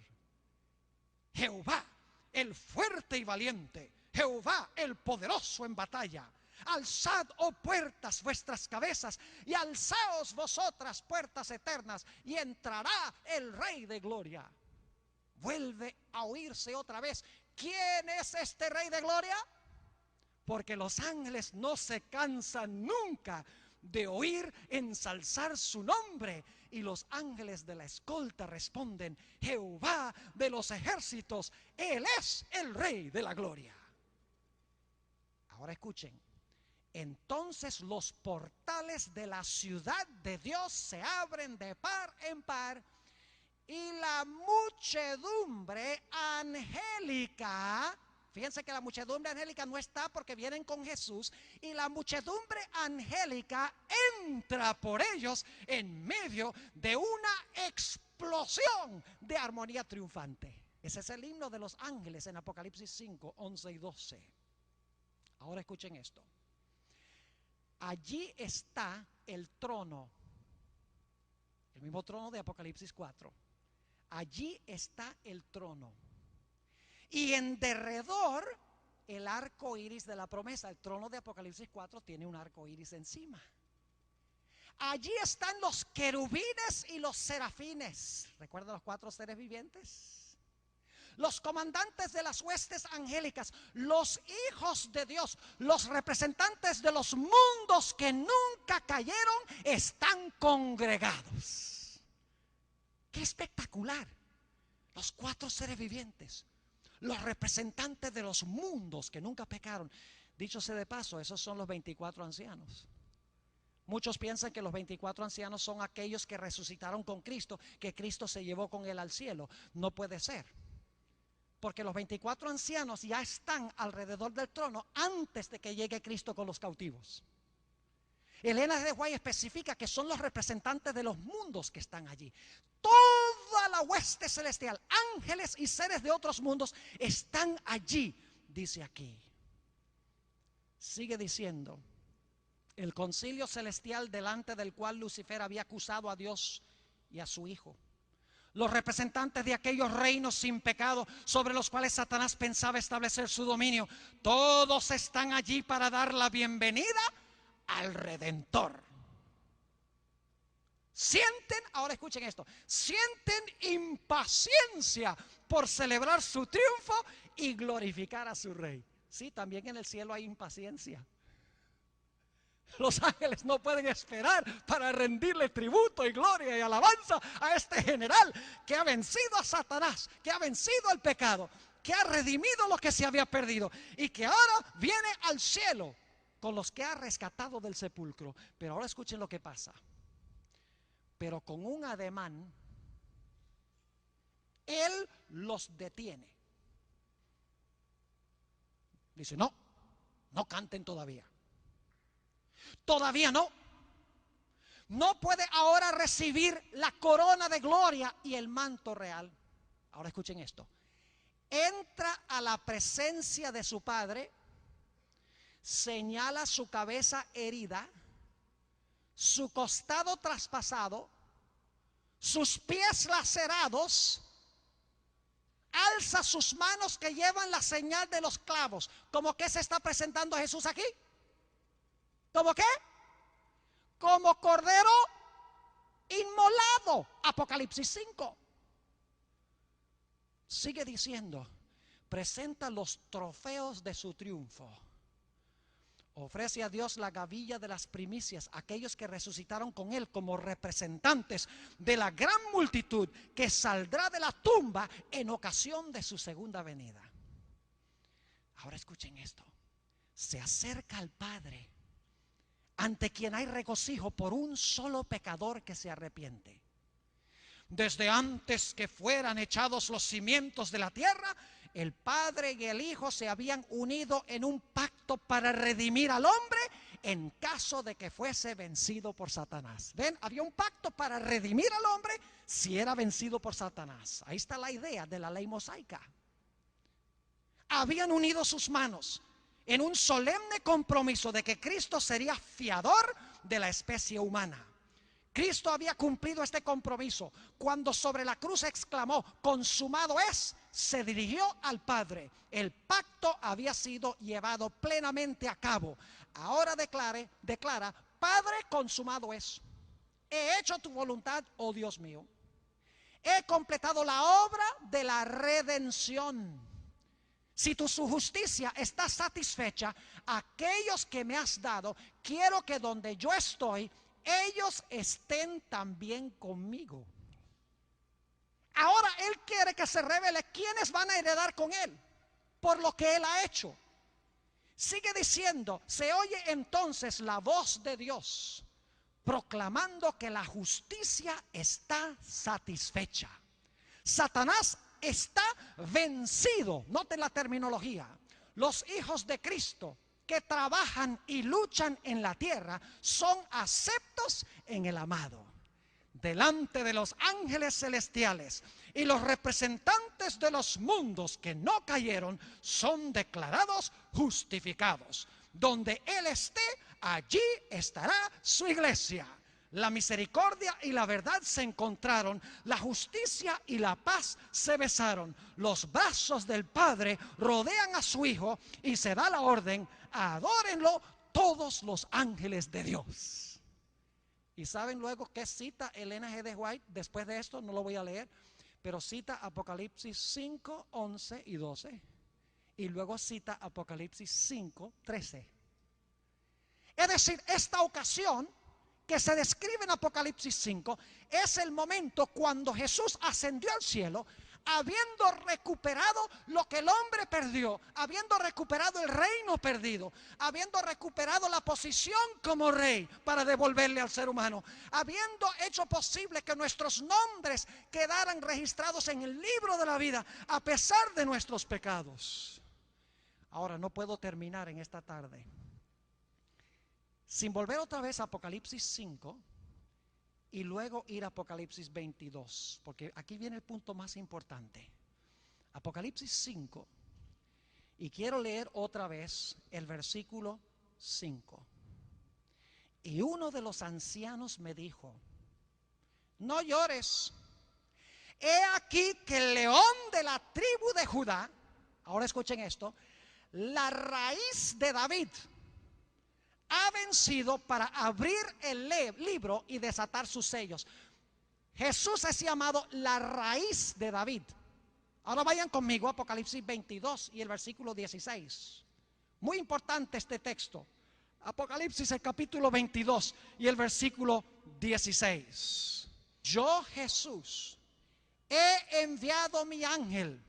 Jehová, el fuerte y valiente, Jehová, el poderoso en batalla. Alzad, oh puertas, vuestras cabezas, y alzaos vosotras puertas eternas, y entrará el Rey de gloria. Vuelve a oírse otra vez: ¿quién es este Rey de gloria? Porque los ángeles no se cansan nunca de oír ensalzar su nombre. Y los ángeles de la escolta responden: Jehová de los ejércitos, Él es el Rey de la gloria. Ahora escuchen. Entonces los portales de la ciudad de Dios se abren de par en par, y la muchedumbre angélica, fíjense que la muchedumbre angélica no está porque vienen con Jesús, y la muchedumbre angélica entra por ellos en medio de una explosión de armonía triunfante. Ese es el himno de los ángeles en Apocalipsis 5, 11 y 12. Ahora escuchen esto. Allí está el trono, el mismo trono de Apocalipsis 4. Allí está el trono, y en derredor el arco iris de la promesa. El trono de Apocalipsis 4 tiene un arco iris encima. Allí están los querubines y los serafines. ¿Recuerdan los 4 seres vivientes? Los comandantes de las huestes angélicas, los hijos de Dios, los representantes de los mundos que nunca cayeron, están congregados. ¡Qué espectacular! Los 4 seres vivientes, los representantes de los mundos que nunca pecaron. Dicho sea de paso, esos son los 24 ancianos. Muchos piensan que los 24 ancianos son aquellos que resucitaron con Cristo, que Cristo se llevó con él al cielo. No puede ser. Porque los 24 ancianos ya están alrededor del trono antes de que llegue Cristo con los cautivos. Elena de White especifica que son los representantes de los mundos que están allí. Toda la hueste celestial, ángeles y seres de otros mundos están allí, dice aquí. Sigue diciendo, el concilio celestial delante del cual Lucifer había acusado a Dios y a su Hijo. Los representantes de aquellos reinos sin pecado sobre los cuales Satanás pensaba establecer su dominio, todos están allí para dar la bienvenida al Redentor. Sienten, ahora escuchen esto, sienten impaciencia por celebrar su triunfo y glorificar a su Rey. Sí, también en el cielo hay impaciencia. Los ángeles no pueden esperar para rendirle tributo y gloria y alabanza a este general que ha vencido a Satanás, que ha vencido el pecado, que ha redimido lo que se había perdido y que ahora viene al cielo con los que ha rescatado del sepulcro. Pero ahora escuchen lo que pasa. Pero con un ademán, él los detiene. Dice, no canten todavía. Todavía no. No puede ahora recibir la corona de gloria y el manto real. Ahora escuchen esto. Entra a la presencia de su Padre, señala su cabeza herida, su costado traspasado, sus pies lacerados, alza sus manos que llevan la señal de los clavos. ¿Cómo que se está presentando Jesús aquí? ¿Cómo qué? Como cordero inmolado. Apocalipsis 5. Sigue diciendo, presenta los trofeos de su triunfo. Ofrece a Dios la gavilla de las primicias, aquellos que resucitaron con él como representantes de la gran multitud que saldrá de la tumba en ocasión de su segunda venida. Ahora escuchen esto. Se acerca al Padre, ante quien hay regocijo por un solo pecador que se arrepiente. Desde antes que fueran echados los cimientos de la tierra, el Padre y el Hijo se habían unido en un pacto para redimir al hombre en caso de que fuese vencido por Satanás. ¿Ven? Había un pacto para redimir al hombre si era vencido por Satanás. Ahí está la idea de la ley mosaica. Habían unido sus manos en un solemne compromiso de que Cristo sería fiador de la especie humana. Cristo había cumplido este compromiso cuando sobre la cruz exclamó, consumado es, se dirigió al Padre. El pacto había sido llevado plenamente a cabo. Ahora declara, Padre, consumado es. He hecho tu voluntad, oh Dios mío. He completado la obra de la redención. Si tu justicia está satisfecha, aquellos que me has dado, quiero que donde yo estoy, ellos estén también conmigo. Ahora Él quiere que se revele quiénes van a heredar con Él por lo que Él ha hecho. Sigue diciendo, se oye entonces la voz de Dios proclamando que la justicia está satisfecha. Satanás está vencido. Noten la terminología. Los hijos de Cristo que trabajan y luchan en la tierra son aceptos en el amado. Delante de los ángeles celestiales y los representantes de los mundos que no cayeron son declarados justificados. Donde Él esté, allí estará su iglesia. La misericordia y la verdad se encontraron, la justicia y la paz se besaron. Los brazos del Padre rodean a su Hijo y se da la orden, adórenlo todos los ángeles de Dios. Y saben luego qué cita Elena G. de White después de esto, no lo voy a leer, pero cita Apocalipsis 5, 11 y 12 y luego cita Apocalipsis 5, 13. Es decir, esta ocasión que se describe en Apocalipsis 5 es el momento cuando Jesús ascendió al cielo, habiendo recuperado lo que el hombre perdió, habiendo recuperado el reino perdido, habiendo recuperado la posición como rey para devolverle al ser humano, habiendo hecho posible que nuestros nombres quedaran registrados en el libro de la vida a pesar de nuestros pecados. Ahora, no puedo terminar en esta tarde sin volver otra vez a Apocalipsis 5 y luego ir a Apocalipsis 22, porque aquí viene el punto más importante. Apocalipsis 5, y quiero leer otra vez el versículo 5. Y uno de los ancianos me dijo: no llores, he aquí que el león de la tribu de Judá, ahora escuchen esto, la raíz de David, ha vencido para abrir el libro y desatar sus sellos. Jesús es llamado la raíz de David. Ahora vayan conmigo a Apocalipsis 22 y el versículo 16. Muy importante este texto. Apocalipsis, el capítulo 22 y el versículo 16. Yo, Jesús, he enviado mi ángel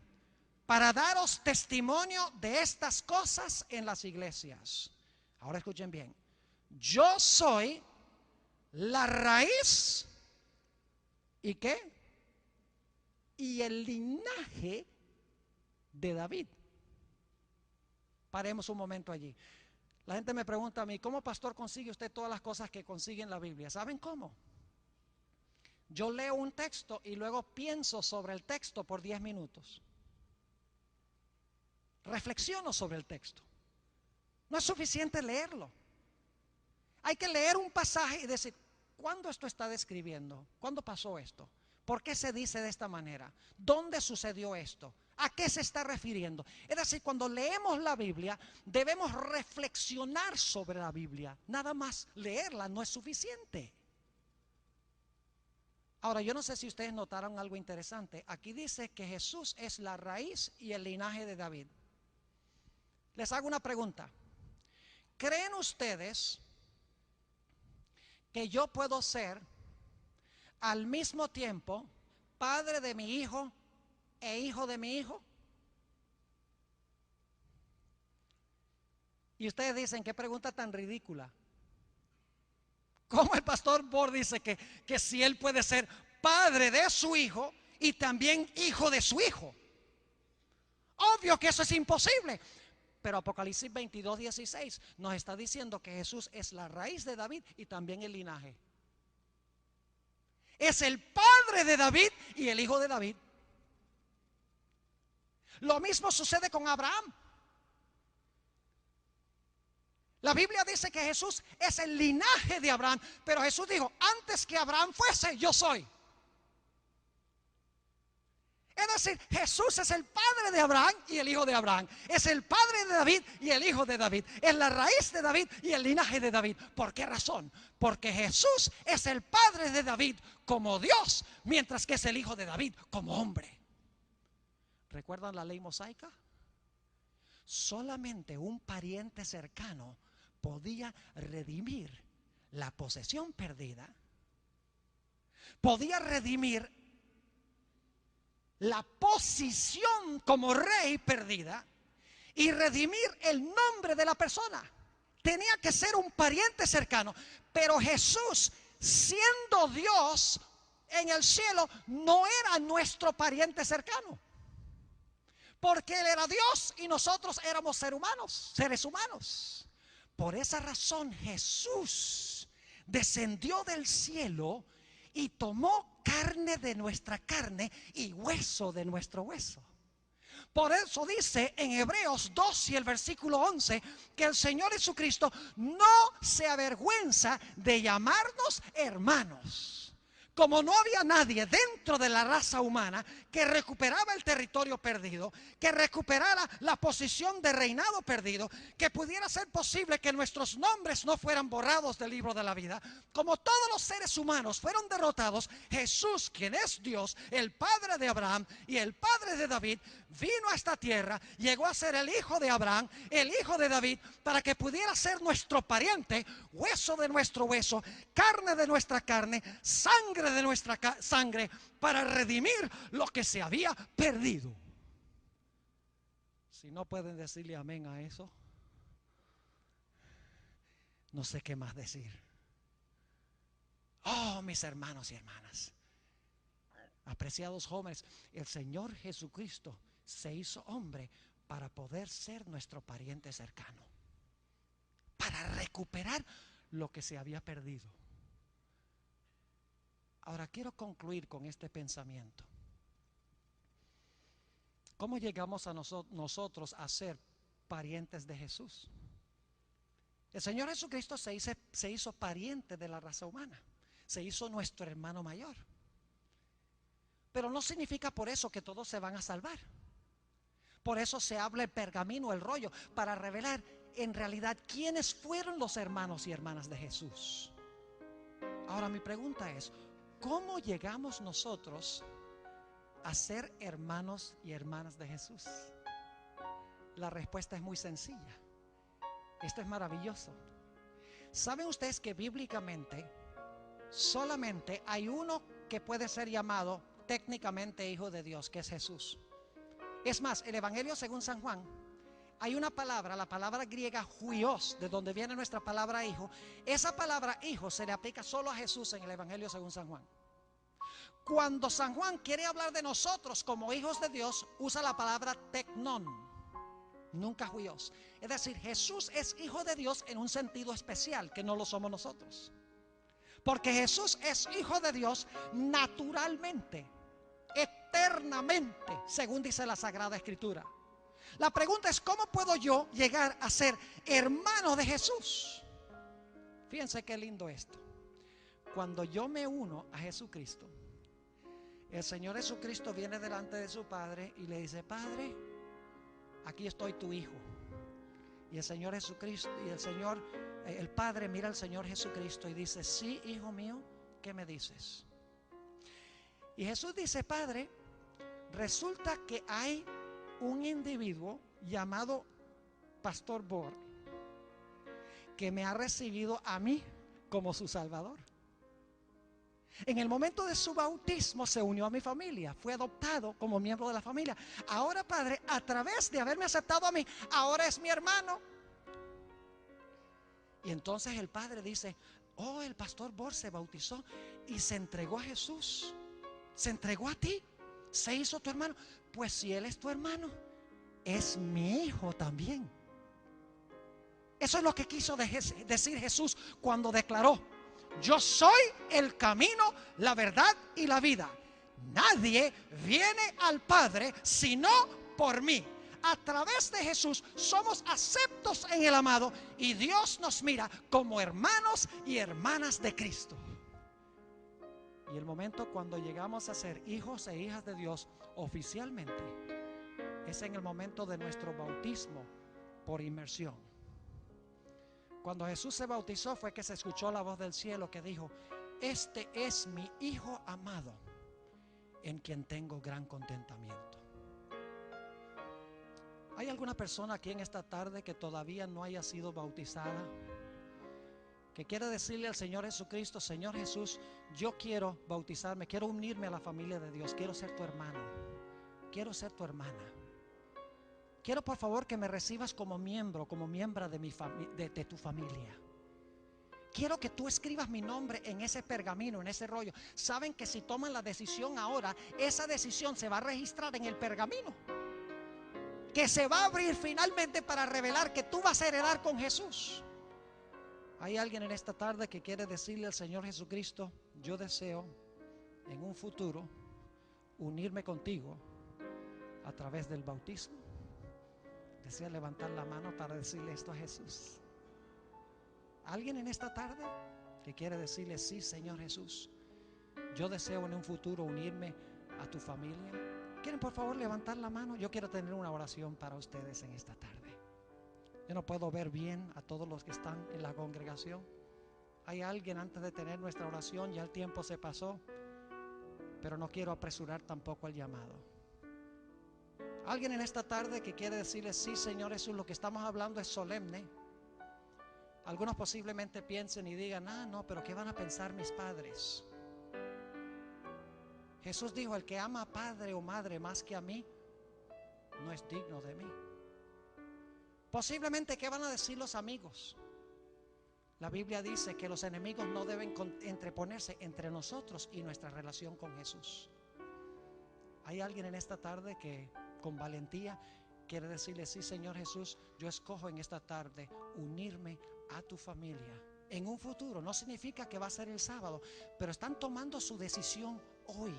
para daros testimonio de estas cosas en las iglesias. Ahora escuchen bien. Yo soy la raíz, ¿y qué? Y el linaje de David. Paremos un momento allí. La gente me pregunta a mí: ¿cómo, pastor, consigue usted todas las cosas que consigue en la Biblia? ¿Saben cómo? Yo leo un texto y luego pienso sobre el texto por 10 minutos. Reflexiono sobre el texto. No es suficiente leerlo. Hay que leer un pasaje y decir: ¿cuándo esto está describiendo? ¿Cuándo pasó esto? ¿Por qué se dice de esta manera? ¿Dónde sucedió esto? ¿A qué se está refiriendo? Es decir, cuando leemos la Biblia, debemos reflexionar sobre la Biblia. Nada más leerla no es suficiente. Ahora, yo no sé si ustedes notaron algo interesante. Aquí dice que Jesús es la raíz y el linaje de David. Les hago una pregunta. ¿Creen ustedes que yo puedo ser al mismo tiempo padre de mi hijo e hijo de mi hijo? Y ustedes dicen: qué pregunta tan ridícula. ¿Cómo el pastor Bor dice que si él puede ser padre de su hijo y también hijo de su hijo? Obvio que eso es imposible. Pero Apocalipsis 22, 16 nos está diciendo que Jesús es la raíz de David y también el linaje. Es el padre de David y el hijo de David. Lo mismo sucede con Abraham. La Biblia dice que Jesús es el linaje de Abraham, pero Jesús dijo: antes que Abraham fuese, yo soy. Es decir, Jesús es el padre de Abraham y el hijo de Abraham. Es el padre de David y el hijo de David. Es la raíz de David y el linaje de David. ¿Por qué razón? Porque Jesús es el padre de David como Dios, mientras que es el hijo de David como hombre. ¿Recuerdan la ley mosaica? Solamente un pariente cercano podía redimir la posesión perdida, podía redimir la posición como rey perdida y redimir el nombre de la persona. Tenía que ser un pariente cercano. Pero Jesús, siendo Dios en el cielo, no era nuestro pariente cercano, porque Él era Dios y nosotros éramos seres humanos. Por esa razón Jesús descendió del cielo y tomó carne de nuestra carne y hueso de nuestro hueso. Por eso dice en Hebreos 2 y el versículo 11 que el Señor Jesucristo no se avergüenza de llamarnos hermanos. Como no había nadie dentro de la raza humana que recuperaba el territorio perdido, que recuperara la posición de reinado perdido, que pudiera ser posible que nuestros nombres no fueran borrados del libro de la vida, como todos los seres humanos fueron derrotados, Jesús, quien es Dios, el padre de Abraham y el padre de David, vino a esta tierra, llegó a ser el hijo de Abraham, el hijo de David, para que pudiera ser nuestro pariente, hueso de nuestro hueso, carne de nuestra carne, sangre de nuestra sangre, para redimir lo que se había perdido. Si no pueden decirle amén a eso, no sé qué más decir. Oh, mis hermanos y hermanas, apreciados jóvenes, el Señor Jesucristo se hizo hombre para poder ser nuestro pariente cercano, para recuperar lo que se había perdido. Ahora quiero concluir con este pensamiento. ¿Cómo llegamos a nosotros a ser parientes de Jesús? El Señor Jesucristo se hizo pariente de la raza humana, se hizo nuestro hermano mayor. Pero no significa por eso que todos se van a salvar. Por eso se habla el pergamino, el rollo, para revelar en realidad quiénes fueron los hermanos y hermanas de Jesús. Ahora mi pregunta es, ¿cómo llegamos nosotros a ser hermanos y hermanas de Jesús? La respuesta es muy sencilla. Esto es maravilloso. ¿Saben ustedes que bíblicamente solamente hay uno que puede ser llamado técnicamente hijo de Dios, que es Jesús? Es más, el Evangelio según San Juan, hay una palabra, la palabra griega huios, de donde viene nuestra palabra hijo. Esa palabra hijo se le aplica solo a Jesús en el Evangelio según San Juan. Cuando San Juan quiere hablar de nosotros como hijos de Dios, usa la palabra tecnón, nunca huios. Es decir, Jesús es hijo de Dios en un sentido especial que no lo somos nosotros. Porque Jesús es hijo de Dios naturalmente, eternamente, según dice la Sagrada Escritura. La pregunta es, ¿cómo puedo yo llegar a ser hermano de Jesús? Fíjense qué lindo esto. Cuando yo me uno a Jesucristo, el Señor Jesucristo viene delante de su Padre y le dice: Padre, aquí estoy, tu hijo. Y el Señor Jesucristo, el Padre mira al Señor Jesucristo y dice: sí, hijo mío, ¿qué me dices? Y Jesús dice: Padre, resulta que hay un individuo llamado Pastor Bor que me ha recibido a mí como su Salvador. En el momento de su bautismo se unió a mi familia, fue adoptado como miembro de la familia. Ahora, Padre, a través de haberme aceptado a mí, ahora es mi hermano. Y entonces el Padre dice: oh, el Pastor Bor se bautizó y se entregó a Jesús, se entregó a ti, se hizo tu hermano. Pues si él es tu hermano, es mi hijo también. Eso es lo que quiso decir Jesús cuando declaró: yo soy el camino, la verdad y la vida. Nadie viene al Padre sino por mí. A través de Jesús somos aceptos en el amado y Dios nos mira como hermanos y hermanas de Cristo. Y el momento cuando llegamos a ser hijos e hijas de Dios oficialmente es en el momento de nuestro bautismo por inmersión. Cuando Jesús se bautizó fue que se escuchó la voz del cielo que dijo: este es mi hijo amado, en quien tengo gran contentamiento. ¿Hay alguna persona aquí en esta tarde que todavía no haya sido bautizada, que quiere decirle al Señor Jesucristo: Señor Jesús, yo quiero bautizarme, quiero unirme a la familia de Dios, quiero ser tu hermano, quiero ser tu hermana? Quiero por favor que me recibas como miembro, como miembro de tu familia. Quiero que tú escribas mi nombre en ese pergamino, en ese rollo. Saben que si toman la decisión ahora, esa decisión se va a registrar en el pergamino, que se va a abrir finalmente para revelar que tú vas a heredar con Jesús. ¿Hay alguien en esta tarde que quiere decirle al Señor Jesucristo: yo deseo en un futuro unirme contigo a través del bautismo? ¿Desea levantar la mano para decirle esto a Jesús? ¿Alguien en esta tarde que quiere decirle: sí, Señor Jesús, yo deseo en un futuro unirme a tu familia? ¿Quieren por favor levantar la mano? Yo quiero tener una oración para ustedes en esta tarde. Yo no puedo ver bien a todos los que están en la congregación. ¿Hay alguien antes de tener nuestra oración? Ya el tiempo se pasó, pero no quiero apresurar tampoco el llamado. Alguien en esta tarde que quiere decirle: sí, Señor Jesús, lo que estamos hablando es solemne. Algunos posiblemente piensen y digan: ah, no, pero ¿qué van a pensar mis padres? Jesús dijo: el que ama a padre o madre más que a mí, no es digno de mí. Posiblemente, ¿qué van a decir los amigos? La Biblia dice que los enemigos no deben entreponerse entre nosotros y nuestra relación con Jesús. Hay alguien en esta tarde que con valentía quiere decirle: sí, Señor Jesús, yo escojo en esta tarde unirme a tu familia. En un futuro, no significa que va a ser el sábado, pero están tomando su decisión hoy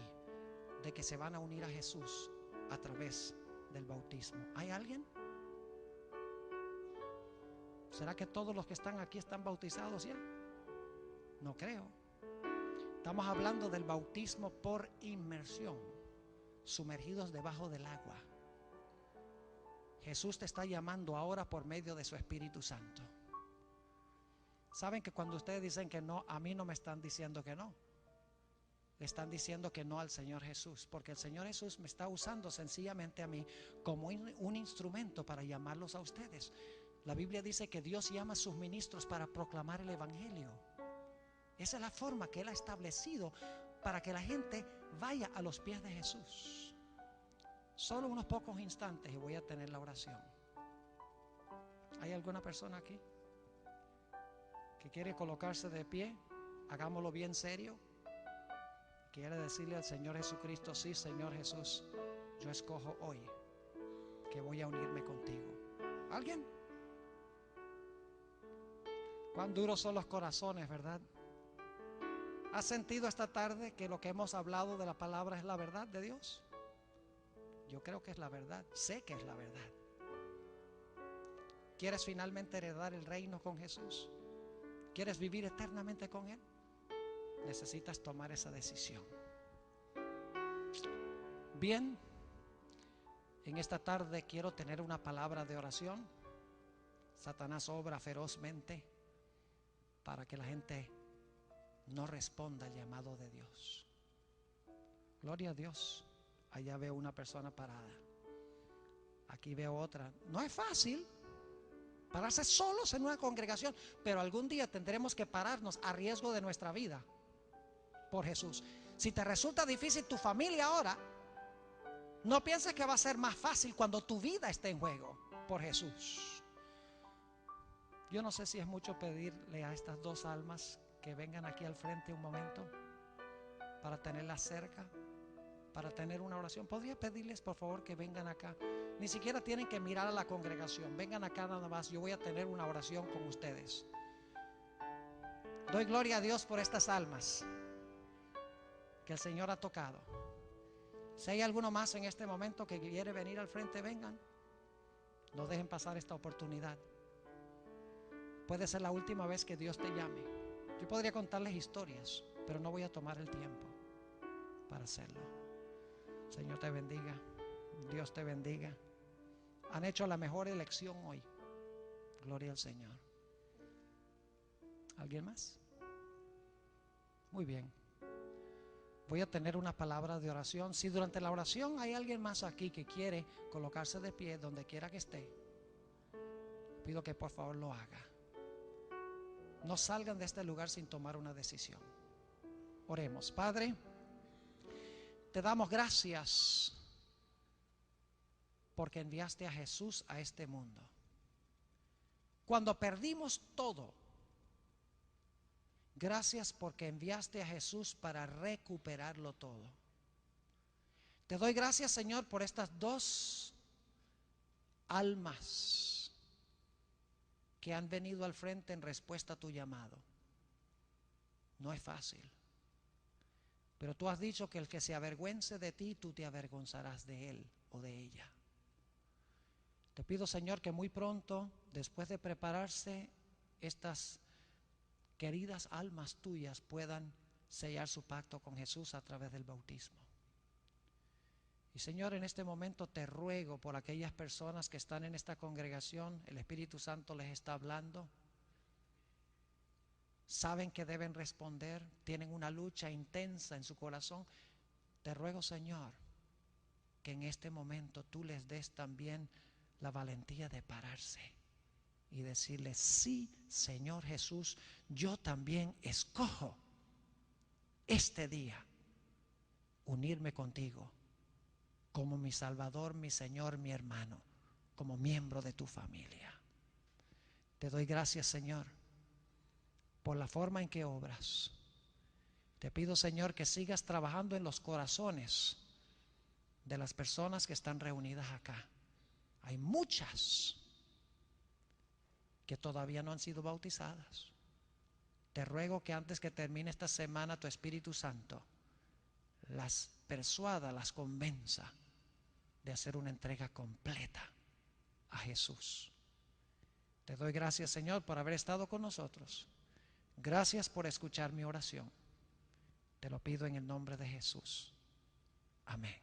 de que se van a unir a Jesús a través del bautismo. ¿Hay alguien? ¿Será que todos los que están aquí están bautizados ya? No creo. Estamos hablando del bautismo por inmersión, sumergidos debajo del agua. Jesús te está llamando ahora por medio de su Espíritu Santo. Saben que cuando ustedes dicen que no, a mí no me están diciendo que no. Le están diciendo que no al Señor Jesús, porque el Señor Jesús me está usando sencillamente a mí como un instrumento para llamarlos a ustedes. La Biblia dice que Dios llama a sus ministros para proclamar el Evangelio. Esa es la forma que Él ha establecido para que la gente vaya a los pies de Jesús. Solo unos pocos instantes y voy a tener la oración. ¿Hay alguna persona aquí que quiere colocarse de pie? Hagámoslo bien serio. Quiere decirle al Señor Jesucristo: sí, Señor Jesús, yo escojo hoy que voy a unirme contigo. ¿Alguien? Cuán duros son los corazones, ¿verdad? ¿Has sentido esta tarde que lo que hemos hablado de la palabra es la verdad de Dios? Yo creo que es la verdad, sé que es la verdad. ¿Quieres finalmente heredar el reino con Jesús? ¿Quieres vivir eternamente con Él? Necesitas tomar esa decisión. Bien, en esta tarde quiero tener una palabra de oración. Satanás obra ferozmente para que la gente no responda al llamado de Dios. Gloria a Dios. Allá veo una persona parada, aquí veo otra. No es fácil pararse solos en una congregación, pero algún día tendremos que pararnos a riesgo de nuestra vida por Jesús. Si te resulta difícil tu familia ahora, no pienses que va a ser más fácil cuando tu vida esté en juego por Jesús. Yo no sé si es mucho pedirle a estas dos almas que vengan aquí al frente un momento para tenerlas cerca, para tener una oración. ¿Podría pedirles por favor que vengan acá? Ni siquiera tienen que mirar a la congregación, vengan acá nada más. Yo voy a tener una oración con ustedes. Doy gloria a Dios por estas almas que el Señor ha tocado. Si hay alguno más en este momento que quiere venir al frente, vengan. No dejen pasar esta oportunidad. Puede ser la última vez que Dios te llame. Yo podría contarles historias, pero no voy a tomar el tiempo para hacerlo. Señor te bendiga, Dios te bendiga. Han hecho la mejor elección hoy. Gloria al Señor. ¿Alguien más? Muy bien. Voy a tener una palabra de oración. Si durante la oración hay alguien más aquí que quiere colocarse de pie donde quiera que esté, pido que por favor lo haga. No salgan de este lugar sin tomar una decisión. Oremos. Padre, te damos gracias porque enviaste a Jesús a este mundo. Cuando perdimos todo, gracias porque enviaste a Jesús para recuperarlo todo. Te doy gracias, Señor, por estas dos almas que han venido al frente en respuesta a tu llamado. No es fácil, pero tú has dicho que el que se avergüence de ti, tú te avergonzarás de él o de ella. Te pido, Señor, que muy pronto, después de prepararse, estas queridas almas tuyas puedan sellar su pacto con Jesús a través del bautismo. Y Señor, en este momento te ruego por aquellas personas que están en esta congregación. El Espíritu Santo les está hablando. Saben que deben responder, tienen una lucha intensa en su corazón. Te ruego, Señor, que en este momento tú les des también la valentía de pararse y decirle: sí, Señor Jesús, yo también escojo este día unirme contigo como mi Salvador, mi Señor, mi hermano, como miembro de tu familia. Te doy gracias, Señor, por la forma en que obras. Te pido, Señor, que sigas trabajando en los corazones de las personas que están reunidas acá. Hay muchas que todavía no han sido bautizadas. Te ruego que antes que termine esta semana, tu Espíritu Santo las persuada, las convenza de hacer una entrega completa a Jesús. Te doy gracias, Señor, por haber estado con nosotros. Gracias por escuchar mi oración. Te lo pido en el nombre de Jesús. Amén.